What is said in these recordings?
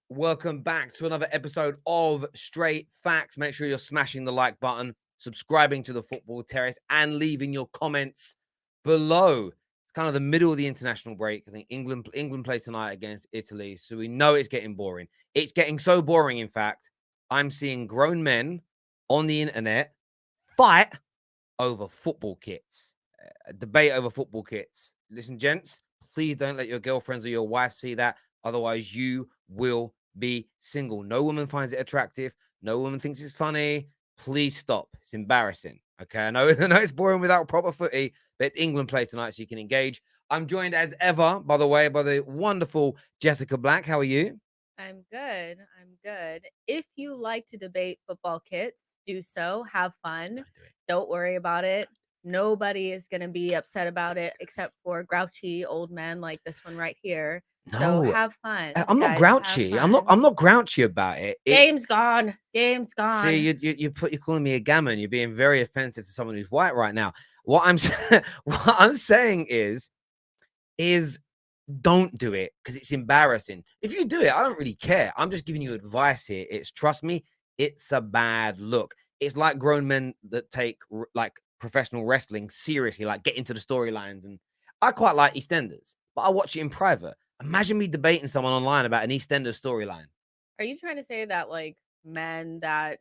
Welcome back to another episode of Straight Facts. Make sure you're smashing the like button, subscribing to the Football Terrace, and leaving your comments below. It's kind of the middle of the international break. I think England plays tonight against Italy, so we know it's getting boring. It's getting so boring, in fact, I'm seeing grown men on the internet fight over football kits, a debate over football kits. Listen, gents, please don't let your girlfriends or your wife see that. Otherwise, you will be single. No woman finds it attractive. No woman thinks it's funny. Please stop. It's embarrassing. Okay, I know it's boring without proper footy, but England play tonight, so you can engage. I'm joined as ever, by the way, by the wonderful Jessica Black. How are you? I'm good. I'm good. If you like to debate football kits, do so. Have fun. Don't do it. Don't worry about it. Nobody is going to be upset about it except for grouchy old men like this one right here. So No, have fun. I'm not guys, have grouchy. I'm fun. not grouchy about it. Game's gone. Game's gone. See, you're calling me a gammon. You're being very offensive to someone who's white right now. What I'm saying is don't do it because it's embarrassing. If you do it, I don't really care. I'm just giving you advice here. Trust me, it's a bad look. It's like grown men that take like professional wrestling seriously, like get into the storylines. And I quite like EastEnders, but I watch it in private. Imagine me debating someone online about an EastEnders storyline. Are you trying to say that like men that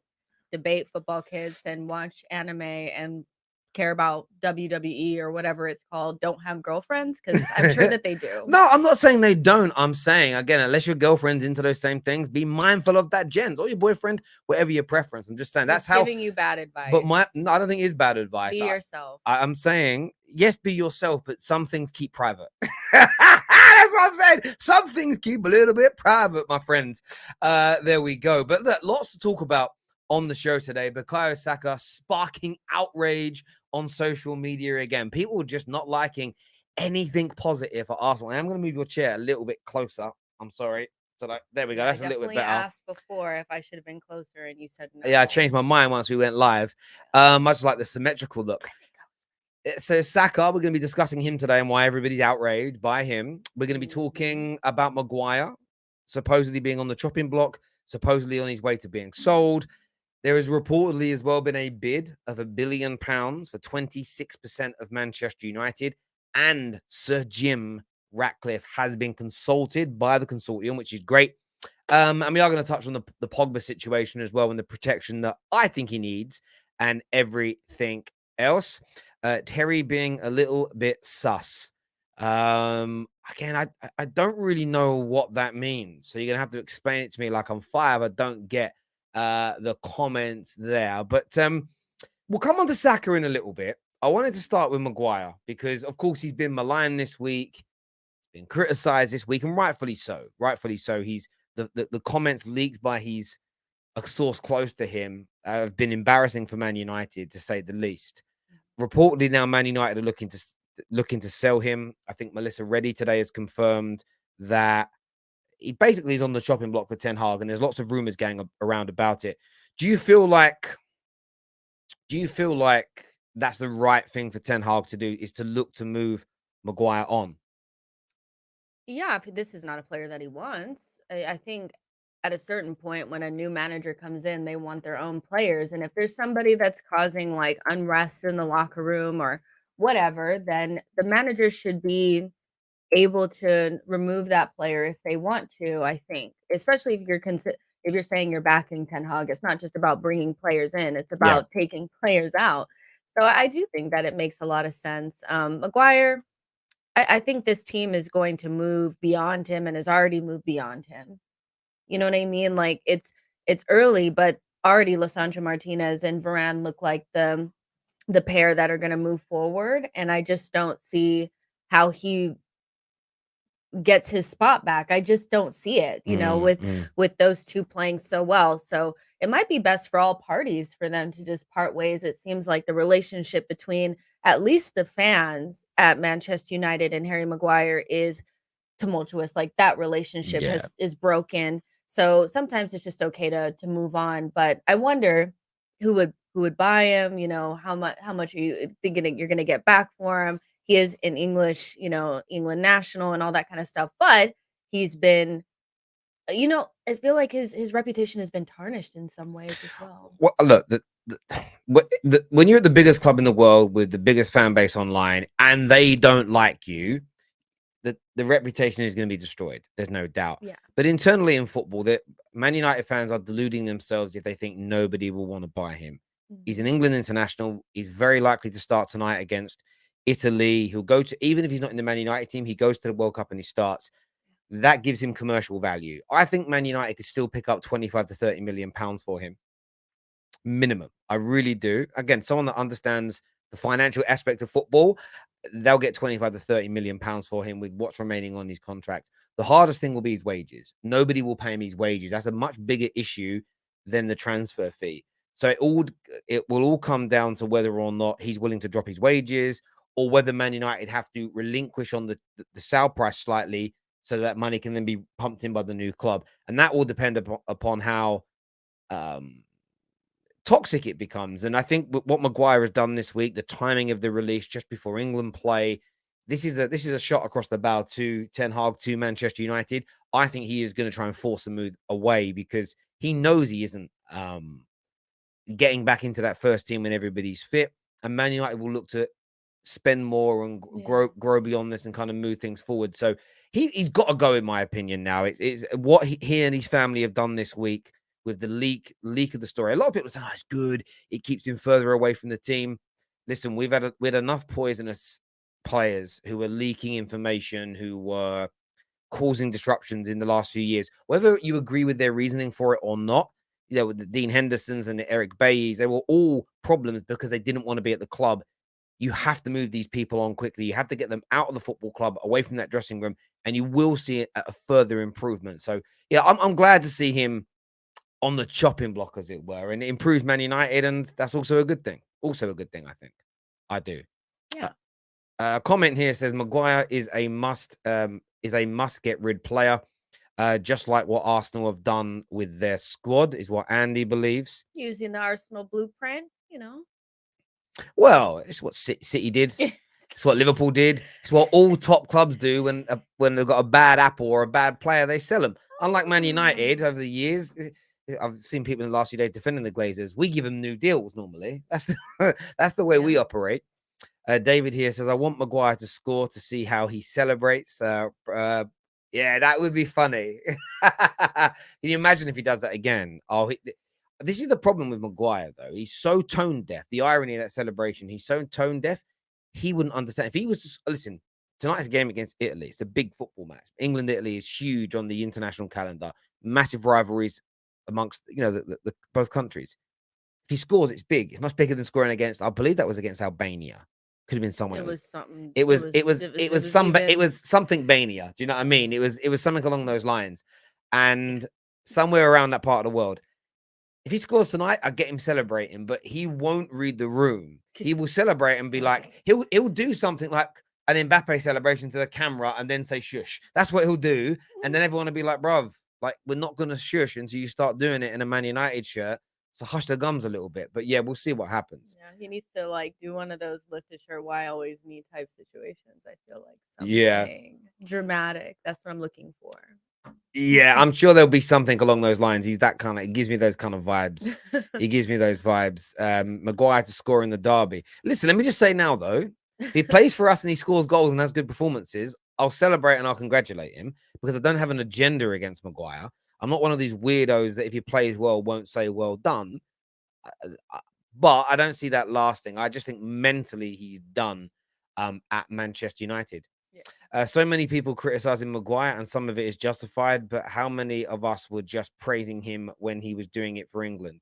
debate football kids and watch anime and care about WWE or whatever it's called don't have girlfriends? Because I'm sure that they do. No, I'm not saying they don't. I'm saying, again, unless your girlfriend's into those same things, be mindful of that, gents, or your boyfriend, whatever your preference. I'm just saying that's how. Giving you bad advice. But no, I don't think it's bad advice. Be yourself. I'm saying, yes, be yourself, but some things keep private. That's what I'm saying. Some things keep a little bit private, my friends. There we go. But look, lots to talk about on the show today. Bukayo Saka sparking outrage on social media again. People just not liking anything positive for Arsenal. I'm going to move your chair a little bit closer. I'm sorry. So there we go. That's a little bit better. I asked before if I should have been closer, and you said no. Yeah, I changed my mind once we went live. Much like the symmetrical look. So Saka, we're going to be discussing him today and why everybody's outraged by him. We're going to be talking about Maguire supposedly being on the chopping block, supposedly on his way to being sold. There has reportedly as well been a bid of £1 billion for 26% of Manchester United, and Sir Jim Ratcliffe has been consulted by the consortium, which is great. And we are going to touch on the Pogba situation as well and the protection that I think he needs and everything else. Terry being a little bit sus. Again, I don't really know what that means. So you're going to have to explain it to me like I'm 5. I don't get the comments there. But we'll come on to Saka in a little bit. I wanted to start with Maguire because, of course, he's been maligned this week. He's been criticized this week, and rightfully so. Rightfully so. He's the comments leaked by a source close to him have been embarrassing for Man United, to say the least. Reportedly now Man United are looking to sell him. I think Melissa Reddy today has confirmed that he basically is on the chopping block for Ten Hag, and there's lots of rumors going around about it. Do you feel like that's the right thing for Ten Hag to do, is to look to move Maguire on? Yeah, if this is not a player that he wants, I think at a certain point when a new manager comes in, they want their own players. And if there's somebody that's causing like unrest in the locker room or whatever, then the manager should be able to remove that player if they want to, I think. Especially if you're saying you're backing Ten Hag, it's not just about bringing players in, it's about taking players out. So I do think that it makes a lot of sense. Maguire, I think this team is going to move beyond him and has already moved beyond him. You know what I mean? Like it's early, but already Lissandro Martinez and Varane look like the pair that are going to move forward, and I just don't see how he gets his spot back. I just don't see it, with those two playing so well. So it might be best for all parties for them to just part ways. It seems like the relationship between at least the fans at Manchester United and Harry Maguire is tumultuous. Like that relationship is broken. So sometimes it's just okay to move on. But I wonder who would buy him, you know, how much are you thinking that you're gonna get back for him? He is an English, you know, England national and all that kind of stuff, but he's been, you know, I feel like his reputation has been tarnished in some ways as well. Well, look, when you're at the biggest club in the world with the biggest fan base online and they don't like you, the reputation is going to be destroyed. There's no doubt. Yeah. But internally in football, that Man United fans are deluding themselves if they think nobody will want to buy him. He's an England international. He's very likely to start tonight against Italy. He'll go to, even if he's not in the Man United team, he goes to the World Cup and he starts. That gives him commercial value. I think Man United could still pick up 25 to 30 million pounds for him. Minimum. I really do. Again, someone that understands the financial aspect of football, they'll get 25 to 30 million pounds for him with what's remaining on his contract. The hardest thing will be his wages. Nobody will pay him his wages. That's a much bigger issue than the transfer fee. So it will all come down to whether or not he's willing to drop his wages, or whether Man United have to relinquish on the sale price slightly so that money can then be pumped in by the new club. And that will depend upon how toxic it becomes. And I think what Maguire has done this week, the timing of the release just before England play, this is a shot across the bow to Ten Hag, to Manchester United. I think he is going to try and force a move away because he knows he isn't getting back into that first team when everybody's fit. And Man United will look to spend more and grow beyond this and kind of move things forward. So he's got to go, in my opinion. Now it's what he and his family have done this week with the leak of the story. A lot of people say, "Oh, it's good. It keeps him further away from the team." Listen, we had enough poisonous players who were leaking information, who were causing disruptions in the last few years. Whether you agree with their reasoning for it or not, you know, with the Dean Hendersons and the Eric Bays, they were all problems because they didn't want to be at the club. You have to move these people on quickly. You have to get them out of the football club, away from that dressing room, and you will see a further improvement. So, yeah, I'm glad to see him on the chopping block, as it were, and it improves Man United, and that's also a good thing. Also a good thing, I think. I do. Yeah. A comment here says Maguire is a must get rid player, just like what Arsenal have done with their squad, is what Andy believes. Using the Arsenal blueprint, you know. Well, it's what City did. It's what Liverpool did. It's what all top clubs do when they've got a bad apple or a bad player, they sell them. Unlike Man United, over the years, I've seen people in the last few days defending the Glazers. We give them new deals normally. That's the way we operate. David here says, I want Maguire to score to see how he celebrates. Yeah, that would be funny. Can you imagine if he does that again? This is the problem with Maguire, though. He's so tone deaf. The irony of that celebration, he's so tone deaf, he wouldn't understand. If he was just, listen, tonight's a game against Italy. It's a big football match. England-Italy is huge on the international calendar. Massive rivalries amongst, you know, the both countries. If he scores, it's big. It's much bigger than scoring against, I believe that was against Albania. Could have been someone. It was something. It was something Bania. Do you know what I mean? It was something along those lines. And somewhere around that part of the world. If he scores tonight, I'll get him celebrating, but he won't read the room. He will celebrate and be like, he'll do something like an Mbappe celebration to the camera and then say shush. That's what he'll do. And then everyone will be like, bruv, like, we're not going to shush until you start doing it in a Man United shirt. So hush the gums a little bit. But yeah, we'll see what happens. Yeah, he needs to like do one of those lift a shirt, why always me type situations. I feel like something dramatic. That's what I'm looking for. Yeah, I'm sure there'll be something along those lines. He's that kind of, it gives me those kind of vibes. He gives me those vibes. Maguire to score in the derby. Listen, let me just say now, though, if he plays for us and he scores goals and has good performances, I'll celebrate and I'll congratulate him because I don't have an agenda against Maguire. I'm not one of these weirdos that if he plays well, won't say well done. But I don't see that lasting. I just think mentally he's done at Manchester United. Yeah. So many people criticizing Maguire, and some of it is justified. But how many of us were just praising him when he was doing it for England?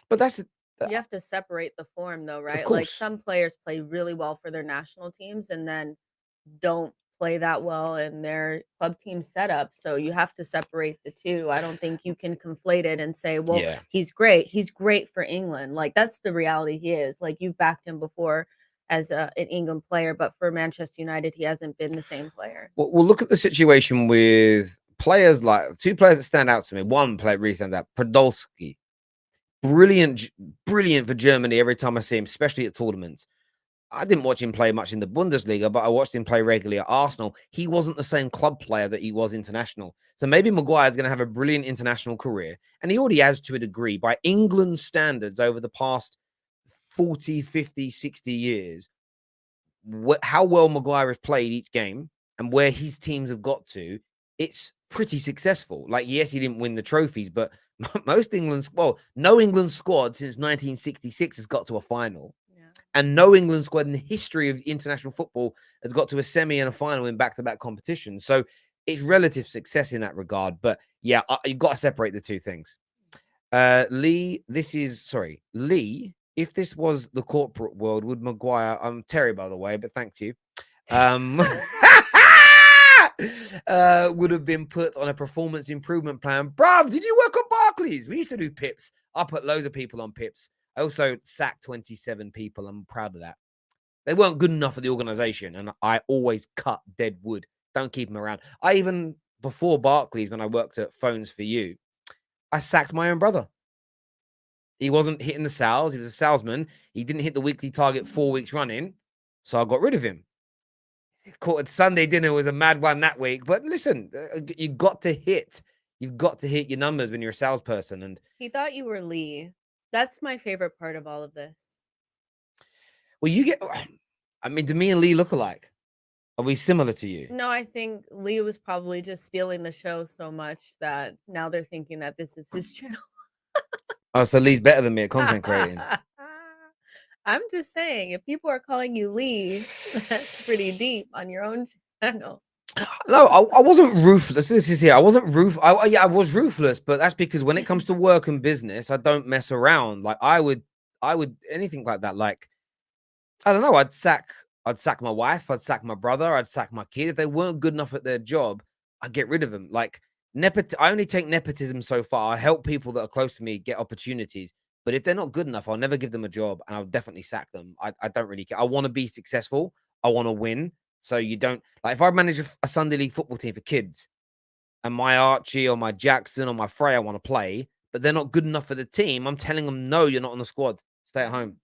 But that's you have to separate the form, though, right? Of course. Like some players play really well for their national teams and then don't play that well in their club team setup. So you have to separate the two. I don't think you can conflate it and say, well, he's great. He's great for England. Like that's the reality he is. Like you've backed him before as an England player, but for Manchester United, he hasn't been the same player. Well, look at the situation with players like two players that stand out to me. One player really stands out, Podolski. brilliant, brilliant for Germany every time I see him, especially at tournaments. I didn't watch him play much in the Bundesliga, but I watched him play regularly at Arsenal. He wasn't the same club player that he was international. So maybe Maguire is going to have a brilliant international career. And he already has to a degree by England's standards over the past 40, 50, 60 years. How well Maguire has played each game and where his teams have got to, it's pretty successful. Like, yes, he didn't win the trophies, but most England's, well, no England squad since 1966 has got to a final. And no England squad in the history of international football has got to a semi and a final in back-to-back competitions. So it's relative success in that regard. But yeah, you've got to separate the two things. Lee, if this was the corporate world, would Maguire, I'm Terry, by the way, but thank you, would have been put on a performance improvement plan. Bruv, did you work on Barclays? We used to do pips. I put loads of people on pips. I also sacked 27 people. I'm proud of that. They weren't good enough for the organization, and I always cut dead wood. Don't keep them around. I even, before Barclays, when I worked at Phones for You, I sacked my own brother. He wasn't hitting the sales. He was a salesman. He didn't hit the weekly target 4 weeks running, so I got rid of him. Sunday dinner was a mad one that week. But listen, you've got to hit your numbers when you're a salesperson. And he thought you were Lee. That's my favorite part of all of this. Well, I mean, do me and Lee look alike? Are we similar to you? No, I think Lee was probably just stealing the show so much that now they're thinking that this is his channel. Oh, so Lee's better than me at content creating. I'm just saying, if people are calling you Lee, that's pretty deep on your own channel. No, I wasn't ruthless. This is here. I wasn't I was ruthless, but that's because when it comes to work and business, I don't mess around. Like I would anything like that. Like, I don't know. I'd sack my wife. I'd sack my brother. I'd sack my kid. If they weren't good enough at their job, I'd get rid of them. Like I only take nepotism so far. I help people that are close to me get opportunities. But if they're not good enough, I'll never give them a job, and I'll definitely sack them. I don't really care. I want to be successful. I want to win. So you don't, like, if I manage a Sunday league football team for kids and my Archie or my Jackson or my Freya want to play, but they're not good enough for the team, I'm telling them, no, you're not on the squad. Stay at home.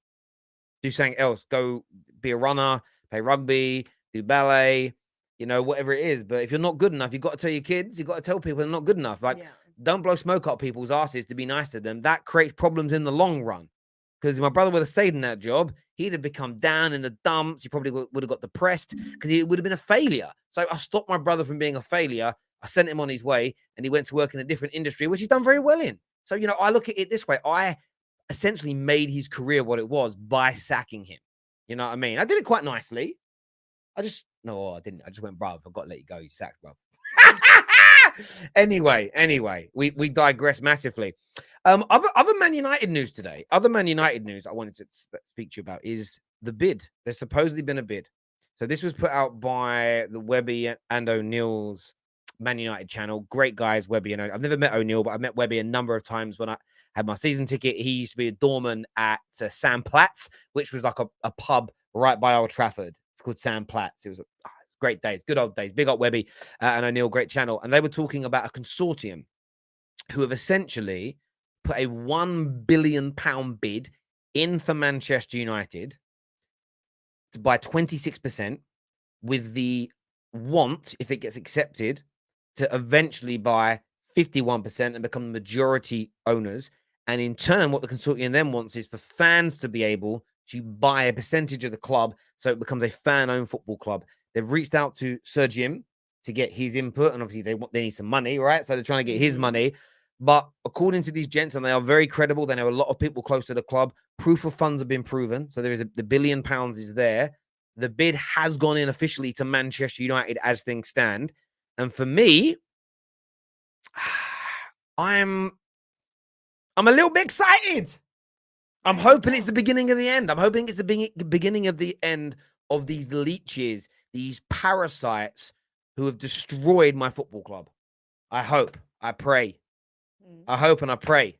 Do something else. Go be a runner, play rugby, do ballet, whatever it is. But if you're not good enough, you've got to tell your kids, you've got to tell people they're not good enough. Like, don't blow smoke up people's asses to be nice to them. That creates problems in the long run. Because my brother would have stayed in that job, he'd have become down in the dumps. He probably would have got depressed because it would have been a failure. So I stopped my brother from being a failure. I sent him on his way, and he went to work in a different industry, which he's done very well in. So, I look at it this way. I essentially made his career what it was by sacking him. You know what I mean? I did it quite nicely. I just went, bruv, I've got to let you go. He's sacked, bruv. Anyway, we digress massively. Other Man United news today. Other Man United news I wanted to speak to you about is the bid. There's supposedly been a bid. So this was put out by the Webby and O'Neill's Man United channel. Great guys, Webby and O'Neill. I've never met O'Neill, but I've met Webby a number of times when I had my season ticket. He used to be a doorman at Sam Platt's, which was like a pub right by Old Trafford. It's called Sam Platt's. It was great days, good old days. Big up Webby and O'Neill, great channel. And they were talking about a consortium who have essentially put a £1 billion bid in for Manchester United to buy 26%, with the want, if it gets accepted, to eventually buy 51% and become the majority owners. And in turn, what the consortium then wants is for fans to be able to buy a percentage of the club, so it becomes a fan-owned football club. They've reached out to Sir Jim to get his input, and obviously they need some money, right? So they're trying to get his money. But according to these gents, and they are very credible, they know a lot of people close to the club, proof of funds have been proven. So the £1 billion is there. The bid has gone in officially to Manchester United as things stand. And for me, I'm a little bit excited. I'm hoping it's the beginning of the end. I'm hoping it's the beginning of the end of these leeches, these parasites who have destroyed my football club. I hope. I pray. I hope and I pray.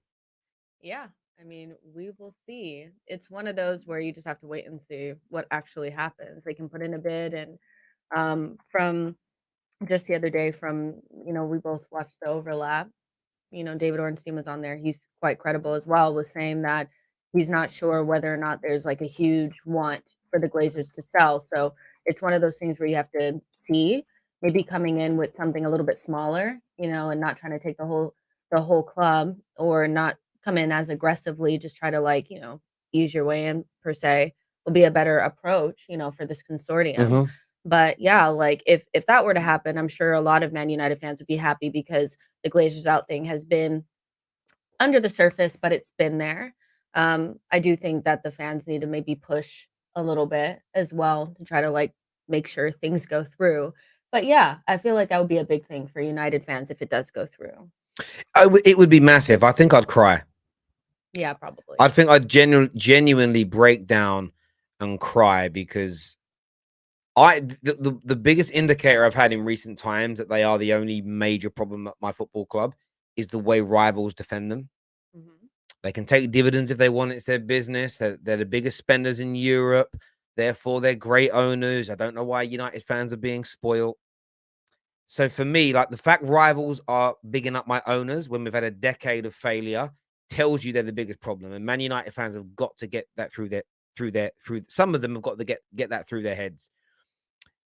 Yeah. I mean, we will see. It's one of those where you just have to wait and see what actually happens. They can put in a bid, and from just the other day, we both watched the overlap. David Ornstein was on there. He's quite credible as well, was saying that he's not sure whether or not there's like a huge want for the Glazers to sell. So it's one of those things where you have to see, maybe coming in with something a little bit smaller, and not trying to take the whole club, or not come in as aggressively, just try to ease your way in per se, will be a better approach, for this consortium. But yeah, like if that were to happen, I'm sure a lot of Man United fans would be happy, because the Glazers out thing has been under the surface, but it's been there. I do think that the fans need to maybe push a little bit as well to try to make sure things go through. But yeah, I feel like that would be a big thing for United fans if it does go through. It would be massive. I think I'd cry. Yeah, probably. I think I'd genuinely break down and cry, because the biggest indicator I've had in recent times that they are the only major problem at my football club is the way rivals defend them. They can take dividends if they want. It's their business. They're the biggest spenders in Europe. Therefore, they're great owners. I don't know why United fans are being spoiled. So for me, like, the fact rivals are bigging up my owners when we've had a decade of failure tells you they're the biggest problem. And Man United fans have got to get that through some of them have got to get that through their heads.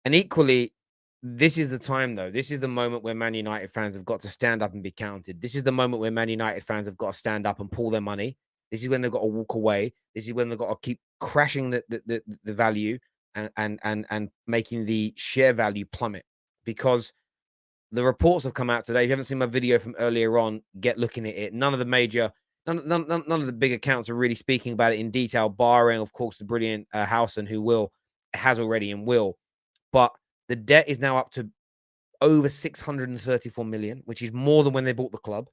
And equally, this is the time, though. This is the moment where Man United fans have got to stand up and be counted. This is the moment where Man United fans have got to stand up and pull their money. This is when they've got to walk away. This is when they've got to keep crashing the value and making the share value plummet. Because the reports have come out today. If you haven't seen my video from earlier on, get looking at it. None of the big accounts are really speaking about it in detail, barring, of course, the brilliant Howson, who has already and will. But the debt is now up to over 634 million, which is more than when they bought the club.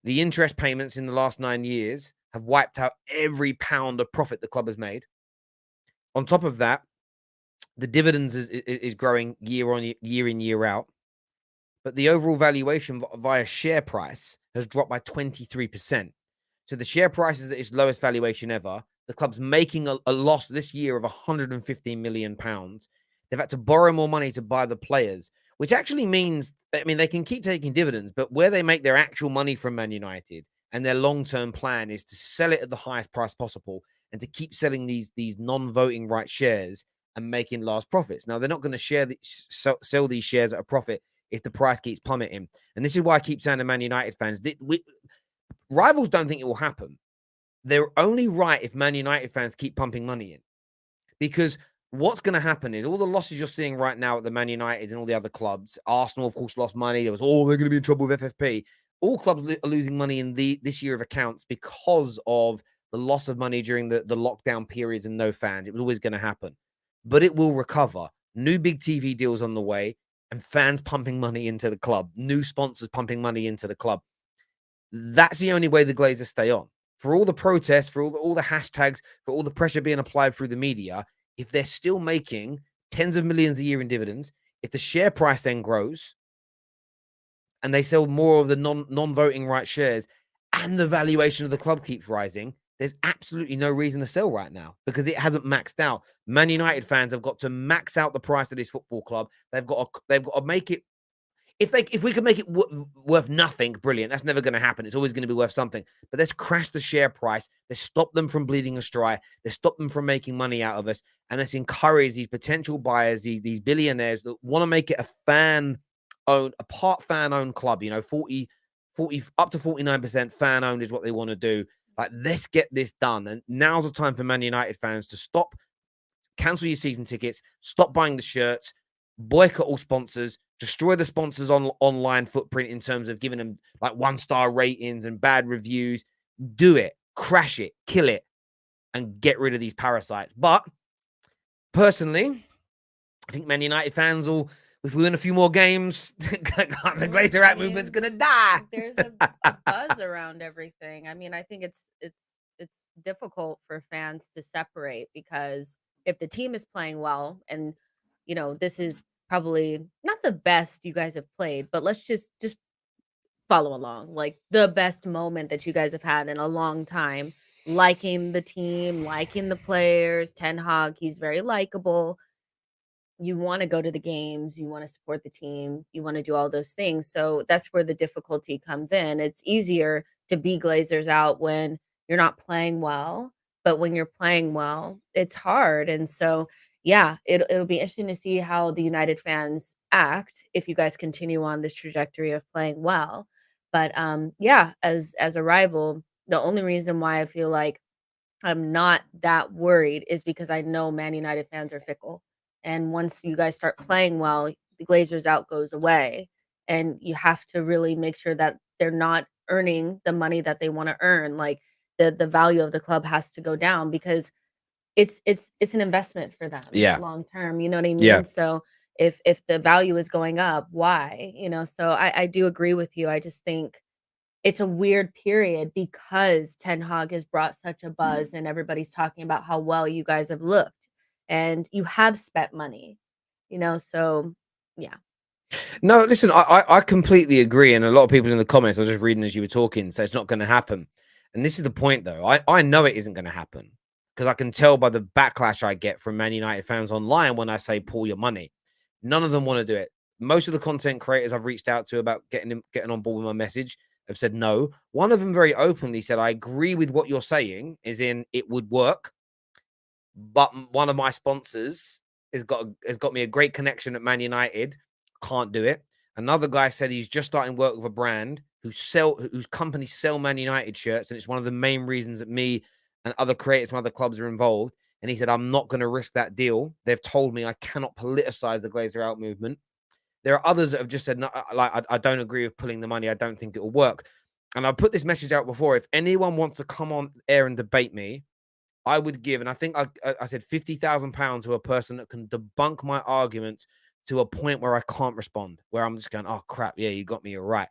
The interest payments in the last 9 years have wiped out every pound of profit the club has made. On top of that, the dividends is growing year in, year out. But the overall valuation via share price has dropped by 23%. So the share price is at its lowest valuation ever. The club's making a loss this year of 115 million pounds. They've had to borrow more money to buy the players, which actually means that, they can keep taking dividends, but where they make their actual money from Man United, and their long-term plan is to sell it at the highest price possible and to keep selling these non-voting right shares and making large profits. Now, they're not going to sell these shares at a profit if the price keeps plummeting. And this is why I keep saying to Man United fans, rivals don't think it will happen. They're only right if Man United fans keep pumping money in. Because what's going to happen is all the losses you're seeing right now at the Man United and all the other clubs, Arsenal, of course, lost money. There was, they're going to be in trouble with FFP. All clubs are losing money in this year of accounts because of the loss of money during the lockdown periods and no fans. It was always going to happen. But it will recover. New big TV deals on the way, and fans pumping money into the club, new sponsors pumping money into the club. That's the only way the Glazers stay on. For all the protests, for all the hashtags, for all the pressure being applied through the media, if they're still making tens of millions a year in dividends, if the share price then grows and they sell more of the non-voting right shares and the valuation of the club keeps rising, there's absolutely no reason to sell right now, because it hasn't maxed out. Man United fans have got to max out the price of this football club. They've got to make it. If we can make it worth nothing, brilliant. That's never going to happen. It's always going to be worth something. But let's crash the share price. Let's stop them from bleeding us dry. Let's stop them from making money out of us. And let's encourage these potential buyers, these billionaires that want to make it a part fan-owned club. 40 up to 49% fan-owned is what they want to do. Like, let's get this done. And now's the time for Man United fans to stop, cancel your season tickets, stop buying the shirts, boycott all sponsors, destroy the sponsors' online footprint in terms of giving them like 1-star ratings and bad reviews. Do it, crash it, kill it, and get rid of these parasites. But personally, I think Man United fans will, if we win a few more games, the Glazer Act movement's gonna die. There's a buzz around everything. I think it's difficult for fans to separate, because if the team is playing well, and this is probably not the best you guys have played, but let's just follow along, like the best moment that you guys have had in a long time, liking the team, liking the players. Ten Hag, he's very likable. you want to go to the games, you want to support the team, you want to do all those things. So that's where the difficulty comes in. It's easier to be Glazers out when you're not playing well, but when you're playing well, it's hard. And so, yeah, it'll be interesting to see how the United fans act if you guys continue on this trajectory of playing well. But yeah, as a rival, the only reason why I feel like I'm not that worried is because I know Man United fans are fickle. And once you guys start playing well, the Glazers out goes away. And you have to really make sure that they're not earning the money that they want to earn. Like the value of the club has to go down because it's an investment for them Yeah. long term. You know what I Yeah. mean? So if the value is going up, why? You know, so I do agree with you. I just think it's a weird period because Ten Hag has brought such a buzz and everybody's talking about how well you guys have looked and you have spent money, you know, so yeah. No, listen, I completely agree. And a lot of people in the comments, I was just reading as you were talking, so it's not going to happen. And this is the point, though. I know it isn't going to happen because I can tell by the backlash I get from Man United fans online when I say pull your money. None of them want to do it. Most of the content creators I've reached out to about getting on board with my message have said no. One of them very openly said, I agree with what you're saying, is in it would work. But one of my sponsors has got me a great connection at Man United. Can't do it. Another guy said he's just starting work with a brand whose companies sell Man United shirts, and it's one of the main reasons that me and other creators from other clubs are involved. And he said, I'm not going to risk that deal. They've told me I cannot politicize the Glazer out movement. There are others that have just said, no, like, I don't agree with pulling the money. I don't think it will work. And I put this message out before. If anyone wants to come on air and debate me, I would give, and I think I said £50,000 to a person that can debunk my arguments to a point where I can't respond, where I'm just going, oh crap, yeah, you got me, you're right.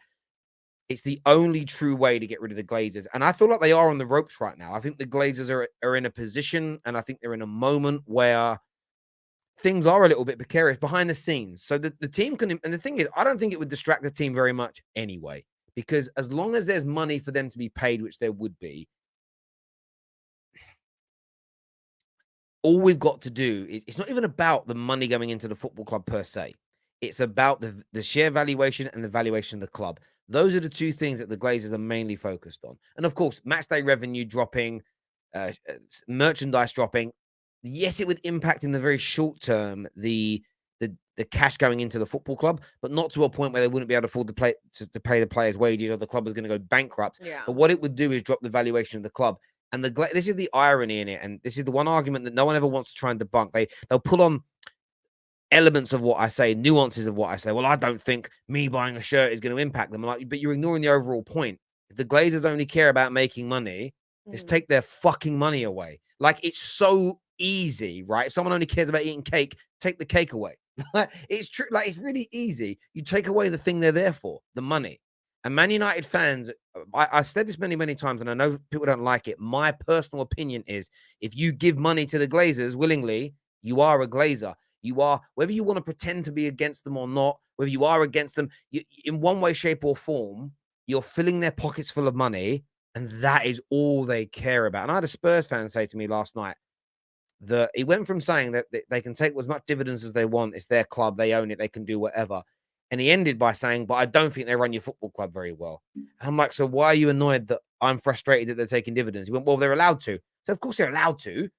It's the only true way to get rid of the Glazers. And I feel like they are on the ropes right now. I think the Glazers are in a position, and I think they're in a moment where things are a little bit precarious behind the scenes. So the team can, and the thing is, I don't think it would distract the team very much anyway, because as long as there's money for them to be paid, which there would be, all we've got to do is, it's not even about the money going into the football club per se. It's about the share valuation and the valuation of the club. Those are the two things that the Glazers are mainly focused on. And of course, match day revenue dropping, merchandise dropping. Yes, it would impact in the very short term the cash going into the football club, but not to a point where they wouldn't be able to afford to pay the players' wages or the club was going to go bankrupt. Yeah. But what it would do is drop the valuation of the club. And this is the irony in it, and this is the one argument that no one ever wants to try and debunk. They'll pull on elements of what I say, nuances of what I say. Well, I don't think me buying a shirt is going to impact them. I'm like, but you're ignoring the overall point. If the Glazers only care about making money, just take their fucking money away. Like, it's so easy, right? If someone only cares about eating cake, take the cake away. It's true. Like, it's really easy. You take away the thing they're there for, the money. And Man United fans, I said this many, many times, and I know people don't like it. My personal opinion is if you give money to the Glazers willingly, you are a Glazer. You are, whether you want to pretend to be against them or not, whether you are against them, in one way, shape, or form, you're filling their pockets full of money, and that is all they care about. And I had a Spurs fan say to me last night that he went from saying that they can take as much dividends as they want, it's their club, they own it, they can do whatever. And he ended by saying, but I don't think they run your football club very well. And I'm like, so why are you annoyed that I'm frustrated that they're taking dividends? He went, well, they're allowed to. So of course they're allowed to.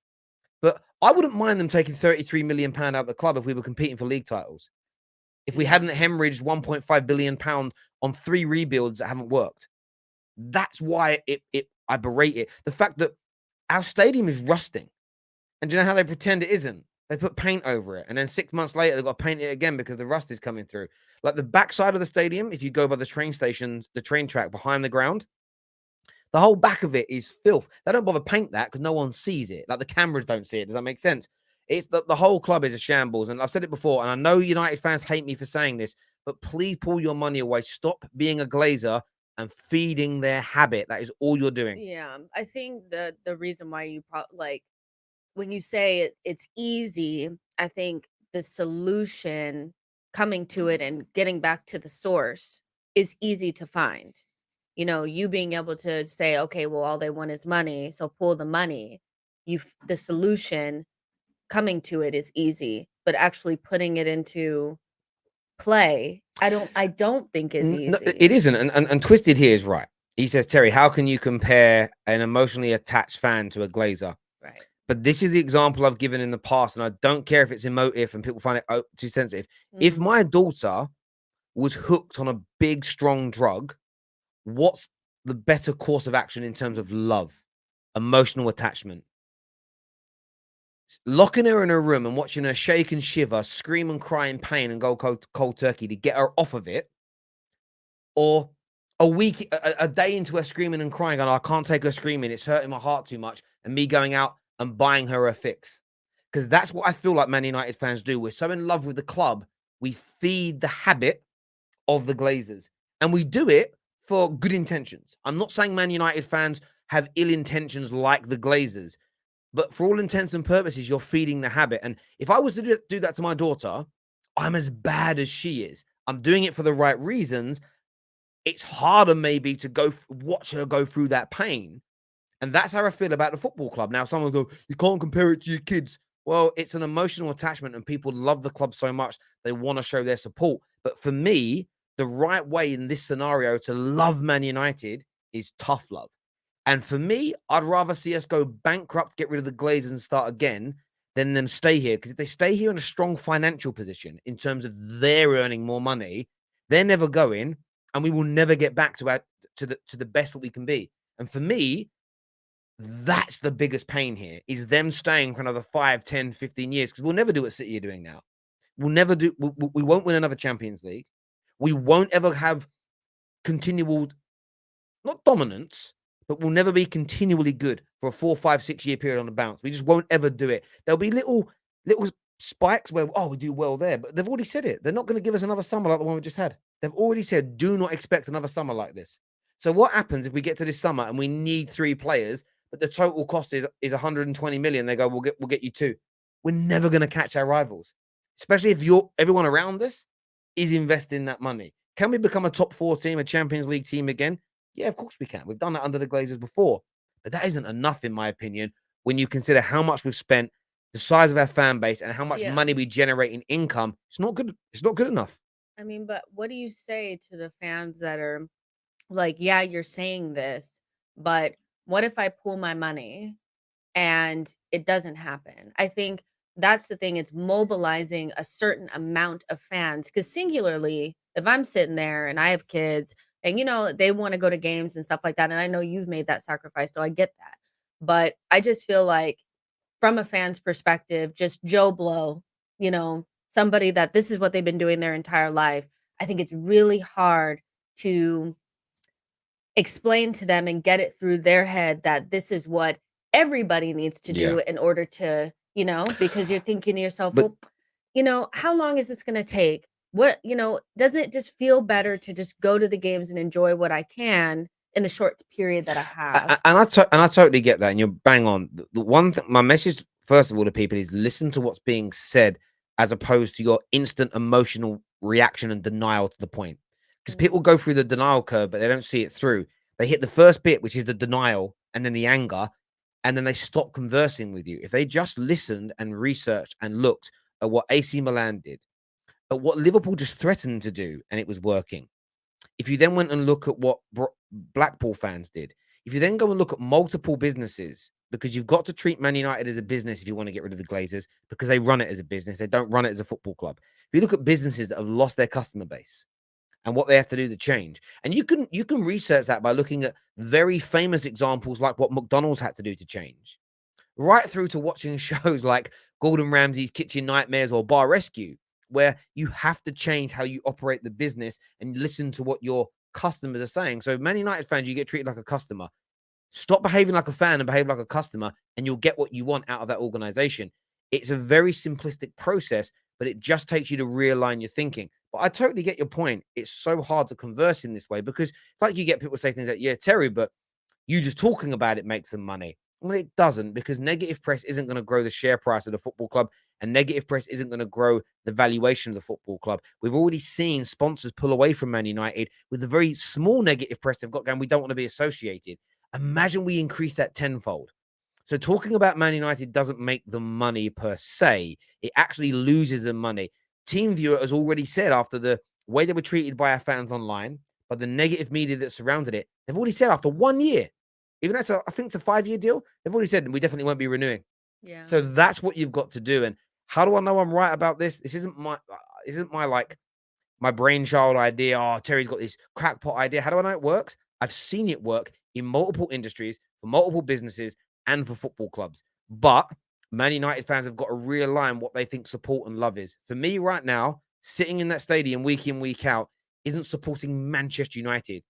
But I wouldn't mind them taking £33 million out of the club if we were competing for league titles. If we hadn't hemorrhaged £1.5 billion on 3 rebuilds that haven't worked. That's why I berate it. The fact that our stadium is rusting. And do you know how they pretend it isn't? They put paint over it. And then 6 months later, they've got to paint it again because the rust is coming through. Like the backside of the stadium, if you go by the train stations, the train track behind the ground, the whole back of it is filth. They don't bother paint that because no one sees it. Like the cameras don't see it. Does that make sense? It's the whole club is a shambles. And I've said it before, and I know United fans hate me for saying this, but please pull your money away. Stop being a Glazer and feeding their habit. That is all you're doing. Yeah, I think the reason why you like when you say it's easy, I think the solution coming to it and getting back to the source is easy to find. You know, you being able to say, okay, well, all they want is money, so pull the money. The solution coming to it is easy. but actually putting it into play, I don't think is No, easy. it isn't. And Twisted here is right. He says, Terry, how can you compare an emotionally attached fan to a Glazer? Right. But this is the example I've given in the past, and I don't care if it's emotive and people find it too sensitive. If my daughter was hooked on a big, strong drug, what's the better course of action in terms of love, emotional attachment? Locking her in her room and watching her shake and shiver, scream and cry in pain and go cold turkey to get her off of it, or a day into her screaming and crying, and I can't take her screaming, it's hurting my heart too much, and me going out and buying her a fix. Because that's what I feel like Man United fans do. We're so in love with the club, we feed the habit of the Glazers, and we do it for good intentions. I'm not saying Man United fans have ill intentions like the Glazers, but for all intents and purposes, you're feeding the habit. And if I was to do that to my daughter, I'm as bad as she is. I'm doing it for the right reasons. It's harder maybe to watch her go through that pain. And that's how I feel about the football club. Now, someone goes, you can't compare it to your kids. Well, it's an emotional attachment and people love the club so much, they want to show their support. But for me, the right way in this scenario to love Man United is tough love. And for me, I'd rather see us go bankrupt, get rid of the Glazers and start again than them stay here. Because if they stay here in a strong financial position in terms of they're earning more money, they're never going, and we will never get back to the best that we can be. And for me, that's the biggest pain here, is them staying for another 5, 10, 15 years, because we'll never do what City are doing now. We won't win another Champions League. We won't ever have continual, not dominance, but we'll never be continually good for a 4, 5, 6 year period on the bounce. We just won't ever do it. There'll be little spikes where, we do well there, but they've already said it. They're not going to give us another summer like the one we just had. They've already said, do not expect another summer like this. So what happens if we get to this summer and we need 3 players, but the total cost is 120 million? They go, we'll get you 2. We're never going to catch our rivals, especially if everyone around us is investing that money. Can we become a top 4 team, a Champions League team again? Yeah, of course we can. We've done that under the Glazers before, but that isn't enough, in my opinion, when you consider how much we've spent, the size of our fan base, and how much money we generate in income. It's not good. It's not good enough. I mean, but what do you say to the fans that are like, yeah, you're saying this, but what if I pull my money and it doesn't happen? I think that's the thing. It's mobilizing a certain amount of fans, because singularly, if I'm sitting there and I have kids and, they want to go to games and stuff like that, and I know you've made that sacrifice, so I get that. But I just feel like, from a fan's perspective, just Joe Blow, somebody that this is what they've been doing their entire life, I think it's really hard to explain to them and get it through their head that this is what everybody needs to do in order to, because you're thinking to yourself, But well, how long is this going to take? What, doesn't it just feel better to just go to the games and enjoy what I can in the short period that I have? and I totally get that, and you're bang on. The one thing, my message first of all to people is listen to what's being said, as opposed to your instant emotional reaction and denial to the point. Because people go through the denial curve, but they don't see it through. They hit the first bit, which is the denial, and then the anger, and then they stop conversing with you. If they just listened and researched and looked at what AC Milan did, at what Liverpool just threatened to do, and it was working. If you then went and look at what Blackpool fans did, if you then go and look at multiple businesses, because you've got to treat Man United as a business if you want to get rid of the Glazers, because they run it as a business. They don't run it as a football club. If you look at businesses that have lost their customer base and what they have to do to change, and you can research that by looking at very famous examples like what McDonald's had to do to change, right through to watching shows like Gordon Ramsay's Kitchen Nightmares or Bar Rescue, where you have to change how you operate the business and listen to what your customers are saying. So Man United fans, you get treated like a customer. Stop behaving like a fan and behave like a customer, and you'll get what you want out of that organization. It's a very simplistic process, but it just takes you to realign your thinking. But I totally get your point. It's so hard to converse in this way, because like you get people say things like, yeah, Terry, but you just talking about it makes them money. Well, it doesn't, because negative press isn't going to grow the share price of the football club, and negative press isn't going to grow the valuation of the football club. We've already seen sponsors pull away from Man United with the very small negative press they've got going. We don't want to be associated. Imagine we increase that tenfold. So talking about Man United doesn't make the money per se. It actually loses the money. TeamViewer has already said, after the way they were treated by our fans online, but the negative media that surrounded it, they've already said after 1 year, even though I think it's a 5-year deal, they've already said we definitely won't be renewing. Yeah. So that's what you've got to do. And how do I know I'm right about this? This isn't my like my brainchild idea. Oh, Terry's got this crackpot idea. How do I know it works? I've seen it work in multiple industries, for multiple businesses, and for football clubs. But Man United fans have got to realign what they think support and love is. For me right now, sitting in that stadium week in, week out isn't supporting Manchester United.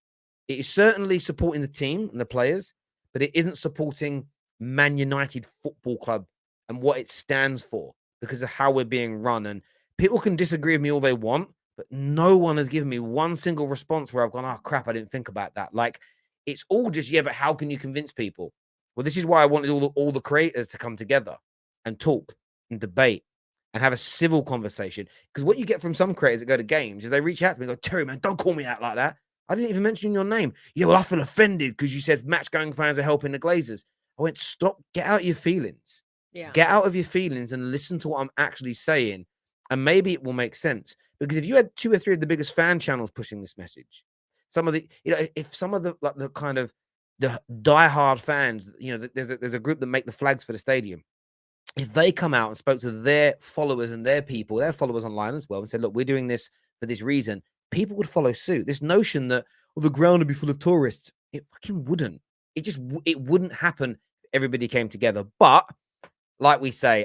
It is certainly supporting the team and the players, but it isn't supporting Man United Football Club and what it stands for because of how we're being run. And people can disagree with me all they want, but no one has given me one single response where I've gone, oh, crap, I didn't think about that. Like, it's all just, yeah, but how can you convince people? Well, this is why I wanted all the creators to come together and talk and debate and have a civil conversation. Because what you get from some creators that go to games is they reach out to me and go, Terry, man, don't call me out like that. I didn't even mention your name. Yeah, well, I feel offended because you said match-going fans are helping the Glazers. I went, stop, get out of your feelings. Yeah. Get out of your feelings and listen to what I'm actually saying. And maybe it will make sense. Because if you had 2 or 3 of the biggest fan channels pushing this message, some of the, if some of the, like, the kind of the diehard fans, there's a group that make the flags for the stadium. If they come out and spoke to their followers and their followers online as well, and said, look, we're doing this for this reason, people would follow suit. This notion that, the ground would be full of tourists, it fucking wouldn't. It wouldn't happen if everybody came together. But like we say,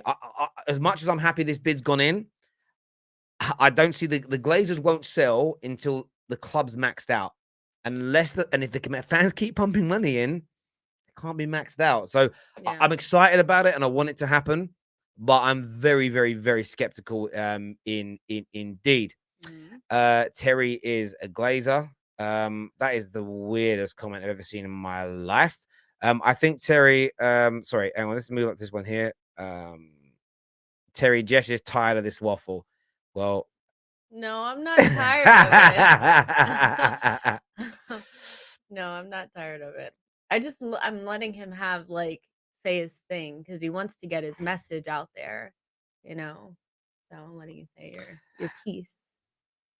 as much as I'm happy this bid's gone in, I don't see the Glazers won't sell until the club's maxed out. And if the fans keep pumping money in, it can't be maxed out. So yeah. I'm excited about it and I want it to happen, but I'm very, very, very skeptical indeed. Mm-hmm. Terry is a Glazer. That is the weirdest comment I've ever seen in my life. I think Terry, sorry, hang on, let's move up to this one here. Terry, Jess is tired of this waffle. Well, no, I'm not tired of it. No, I'm not tired of it. I'm letting him have, say his thing because he wants to get his message out there, So I'm letting you say your piece.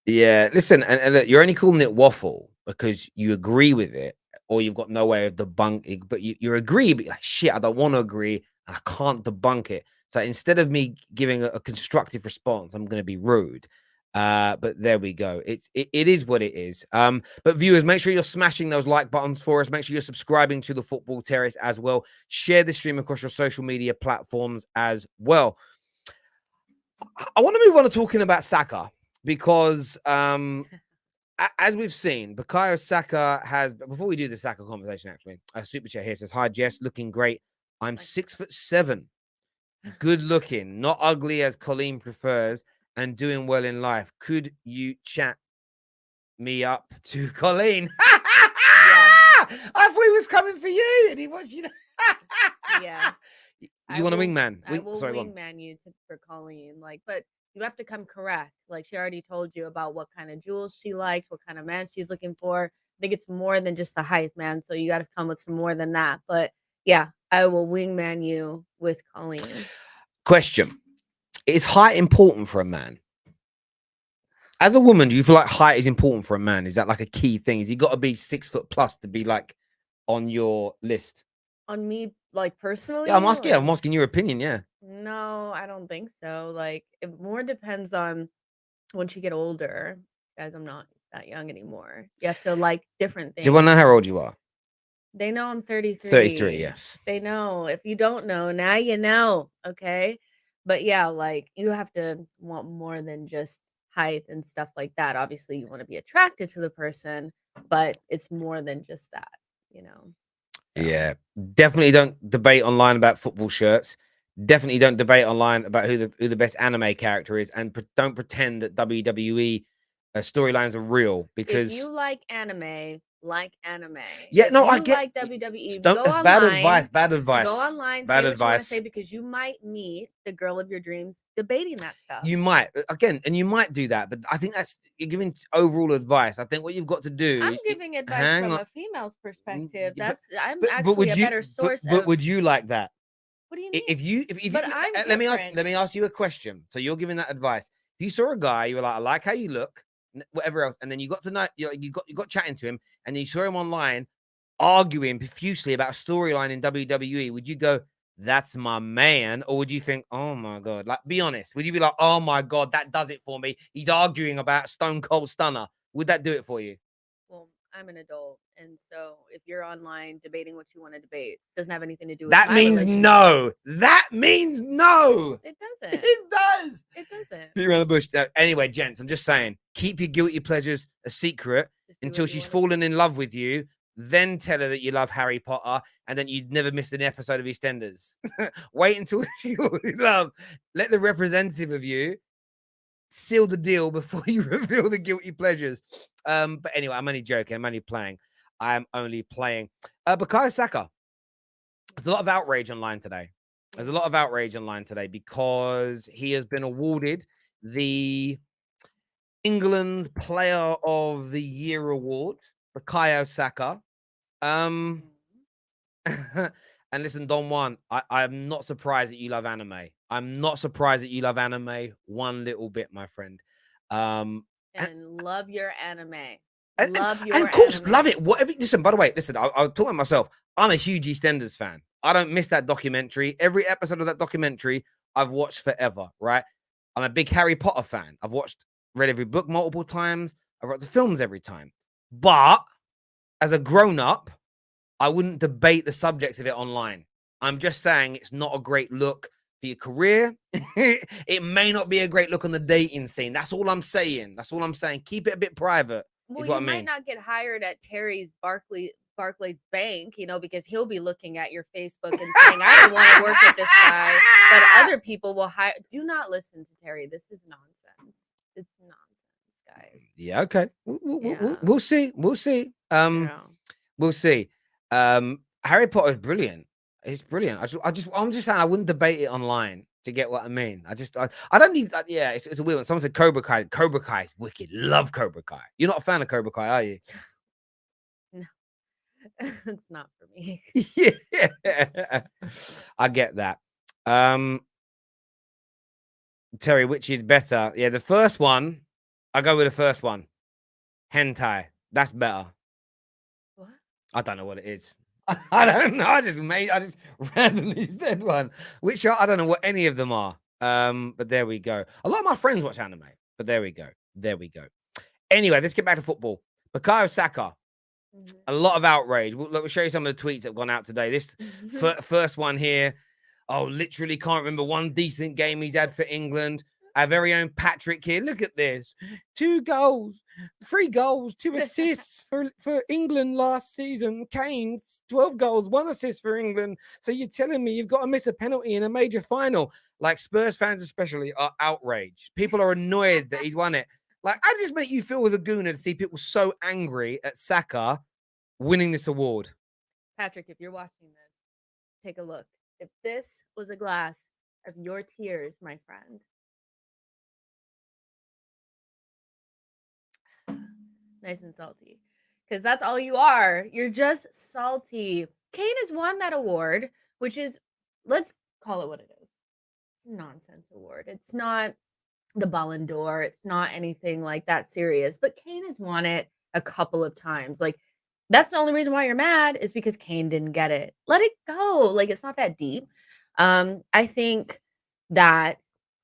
Yeah, listen, and look, you're only calling it waffle because you agree with it, or you've got no way of debunking. But you agree, but you're like, shit, I don't want to agree, and I can't debunk it. So instead of me giving a constructive response, I'm going to be rude. But there we go. It is what it is. But viewers, make sure you're smashing those like buttons for us. Make sure you're subscribing to the Football Terrace as well. Share the stream across your social media platforms as well. I want to move on to talking about Saka because as we've seen, Bukayo Saka has, before we do the Saka conversation, actually, a super chat here says, hi, Jess, looking great. I'm 6'7", good looking, not ugly as Colleen prefers, and doing well in life. Could you chat me up to Colleen? Yes. I thought he was coming for you, and he was, Yes. You want a wingman? I will wingman you for Colleen, but you have to come correct. She already told you about what kind of jewels she likes, what kind of man she's looking for. I think it's more than just the height, man. So you got to come with some more than that. But yeah, I will wingman you with Colleen. Question. Is height important for a man? As a woman, do you feel like height is important for a man? Is that like a key thing? Is he got to be 6 foot plus to be on your list? On me, personally? Yeah, I'm asking your opinion, yeah. No, I don't think so. It more depends on once you get older. Guys, I'm not that young anymore. You have to like different things. Do you want to know how old you are? They know I'm 33. 33, yes. They know. If you don't know, now you know, okay? But yeah, you have to want more than just height and stuff like that. Obviously, you want to be attracted to the person, but it's more than just that, So. Yeah, definitely don't debate online about football shirts. Definitely don't debate online about who the best anime character is, and don't pretend that WWE storylines are real, because if you like anime, Yeah, no, I get. Like WWE, don't. That's bad advice. Bad advice. Go online. Bad say advice. What you want to say, because you might meet the girl of your dreams debating that stuff. You might and you might do that, but I think you're giving overall advice. I think what you've got to do. I'm giving advice from a female's perspective. I'm actually a better source. But would you like that? What do you mean? If you But I'm let me different. ask you a question. So you're giving that advice. If you saw a guy, you were like, I like how you look, whatever else, and then you got to know, you got chatting to him, and you saw him online arguing profusely about a storyline in WWE, would you go, that's my man? Or would you think, oh my God, like, be honest, would you be like, oh my God, that does it for me? He's arguing about Stone Cold Stunner. Would that do it for you? Well, I'm an adult, and so if you're online debating what you want to debate, doesn't have anything to do with That my means relationship. no. That means no. It doesn't. It does. It doesn't. Beat around the bush. Anyway, gents, I'm just saying, keep your guilty pleasures a secret until she's fallen in love with you. Then tell her that you love Harry Potter and then you'd never miss an episode of EastEnders. Wait until she falls in love. Let the representative of you seal the deal before you reveal the guilty pleasures. But anyway, I'm only joking. I'm only playing. Bukayo Saka. There's a lot of outrage online today. There's a lot of outrage online today because he has been awarded the England Player of the Year award, Bukayo Saka. And listen, Don Juan, I'm not surprised that you love anime. I'm not surprised that you love anime one little bit, my friend. And love your anime. And of course, anime. love it. Whatever. Listen, by the way, I'll talk about myself. I'm a huge EastEnders fan. I don't miss that documentary. Every episode of that documentary I've watched forever, right? I'm a big Harry Potter fan. Read every book multiple times. I've watched the films every time. But as a grown-up, I wouldn't debate the subjects of it online. I'm just saying it's not a great look for your career. It may not be a great look on the dating scene. That's all I'm saying. Keep it a bit private. Well, you might not get hired at Terry's Barclays Bank, because he'll be looking at your Facebook and saying, I don't want to work with this guy. But other people will hire. Do not listen to Terry. This is nonsense. It's nonsense, guys. Yeah, okay. We'll see. We'll see. We'll see. Harry Potter is brilliant. It's brilliant. I'm just saying I wouldn't debate it online. To get what I mean, I don't need that. Yeah, it's a weird one. Someone said Cobra Kai. Cobra Kai is wicked. Love Cobra Kai. You're not a fan of Cobra Kai, are you? No, it's not for me. Yeah, I get that. Terry, which is better? Yeah, the first one. I go with the first one. Hentai. That's better. What? I don't know what it is. I don't know. I just randomly said one, which I don't know what any of them are. But there we go. A lot of my friends watch anime, but there we go. Anyway, let's get back to football. Bukayo Saka. A lot of outrage. We'll show you some of the tweets that have gone out today. This first one here. Oh, literally can't remember one decent game he's had for England. Our very own Patrick here. Look at this. 2 goals, 3 goals, 2 assists for England last season. Kane's 12 goals, 1 assist for England. So you're telling me you've got to miss a penalty in a major final? Like Spurs fans especially are outraged. People are annoyed that he's won it. Like, I just make you feel as a gooner to see people so angry at Saka winning this award. Patrick, if you're watching this, take a look. If this was a glass of your tears, my friend, nice and salty, because that's all you are. You're just salty. Kane has won that award, which is, let's call it what it is. It's a nonsense award. It's not the Ballon d'Or. It's not anything like that serious. But Kane has won it a couple of times. Like, that's the only reason why you're mad is because Kane didn't get it. Let it go. Like, it's not that deep. I think that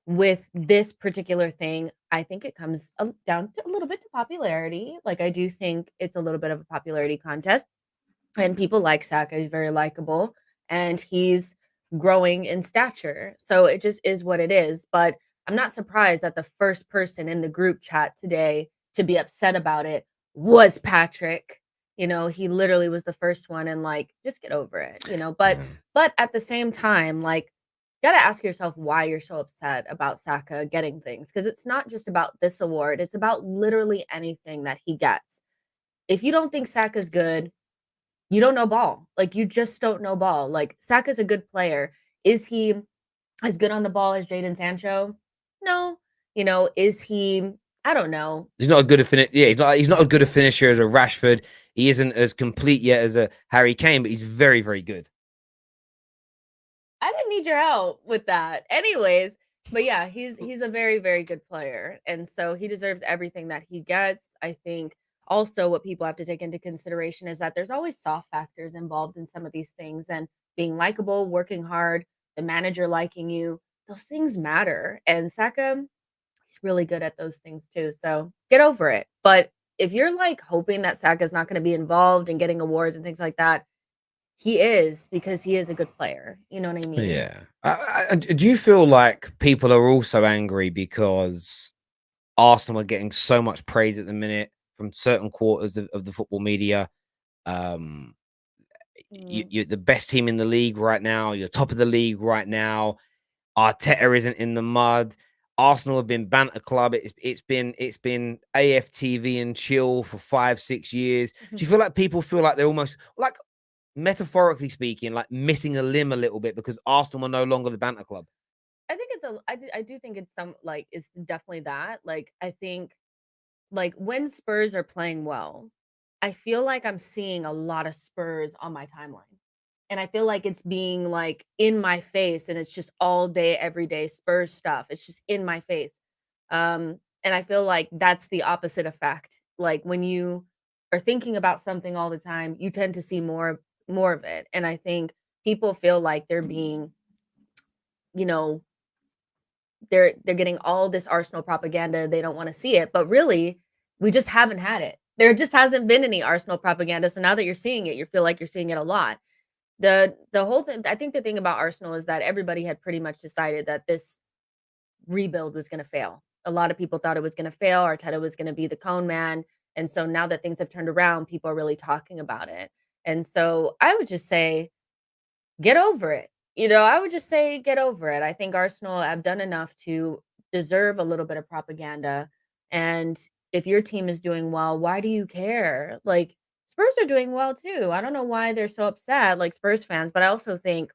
with this particular thing, I think it comes down to a little bit to popularity. Like, I do think it's a little bit of a popularity contest, and people like Saka. He's very likable, and he's growing in stature. So it just is what it is. But I'm not surprised that the first person in the group chat today to be upset about it was Patrick. He literally was the first one, and like, just get over it, but at the same time, like, you got to ask yourself why you're so upset about Saka getting things, because it's not just about this award. It's about literally anything that he gets. If you don't think Saka's good, you don't know ball. Like, you just don't know ball. Like, Saka's a good player. Is he as good on the ball as Jadon Sancho? No. Is he? I don't know. He's not a good finish. Yeah, he's not as good a finisher as a Rashford. He isn't as complete yet as a Harry Kane, but he's very, very good. I didn't need your help with that. Anyways, but yeah, he's a very, very good player. And so he deserves everything that he gets. I think also what people have to take into consideration is that there's always soft factors involved in some of these things and being likable, working hard, the manager liking you, those things matter. And Saka, he's really good at those things too. So get over it. But if you're like hoping that Saka's not going to be involved in getting awards and things like that, he is because he is a good player. You know what I mean? Yeah. Do you feel like people are also angry because Arsenal are getting so much praise at the minute from certain quarters of the football media? Um, Mm. you're the best team in the league right now. You're top of the league right now. Arteta isn't in the mud. Arsenal have been banter club. It's been AFTV and chill for 5-6 years. Do you feel like people feel like they're almost like, metaphorically speaking, like missing a limb a little bit because Arsenal are no longer the banter club? I think it's a I do think it's some like it's definitely that. Like I think like when Spurs are playing well, I feel like I'm seeing a lot of Spurs on my timeline. And I feel like it's being like in my face and it's just all day every day Spurs stuff. It's just in my face. And I feel like that's the opposite effect. Like when you are thinking about something all the time, you tend to see more of it. And I think people feel like they're being, you know, they're getting all this Arsenal propaganda, they don't wanna see it, but really, we just haven't had it. There just hasn't been any Arsenal propaganda, so now that you're seeing it, you feel like you're seeing it a lot. The whole thing I think the thing about Arsenal is that everybody had pretty much decided that this rebuild was gonna fail. A lot of people thought it was gonna fail, Arteta was gonna be the cone man, and so now that things have turned around, people are really talking about it. And so, I would just say get over it. I would just say get over it. I think Arsenal have done enough to deserve a little bit of propaganda. And if your team is doing well, why do you care? Like Spurs are doing well too. I don't know why they're so upset, like Spurs fans, but I also think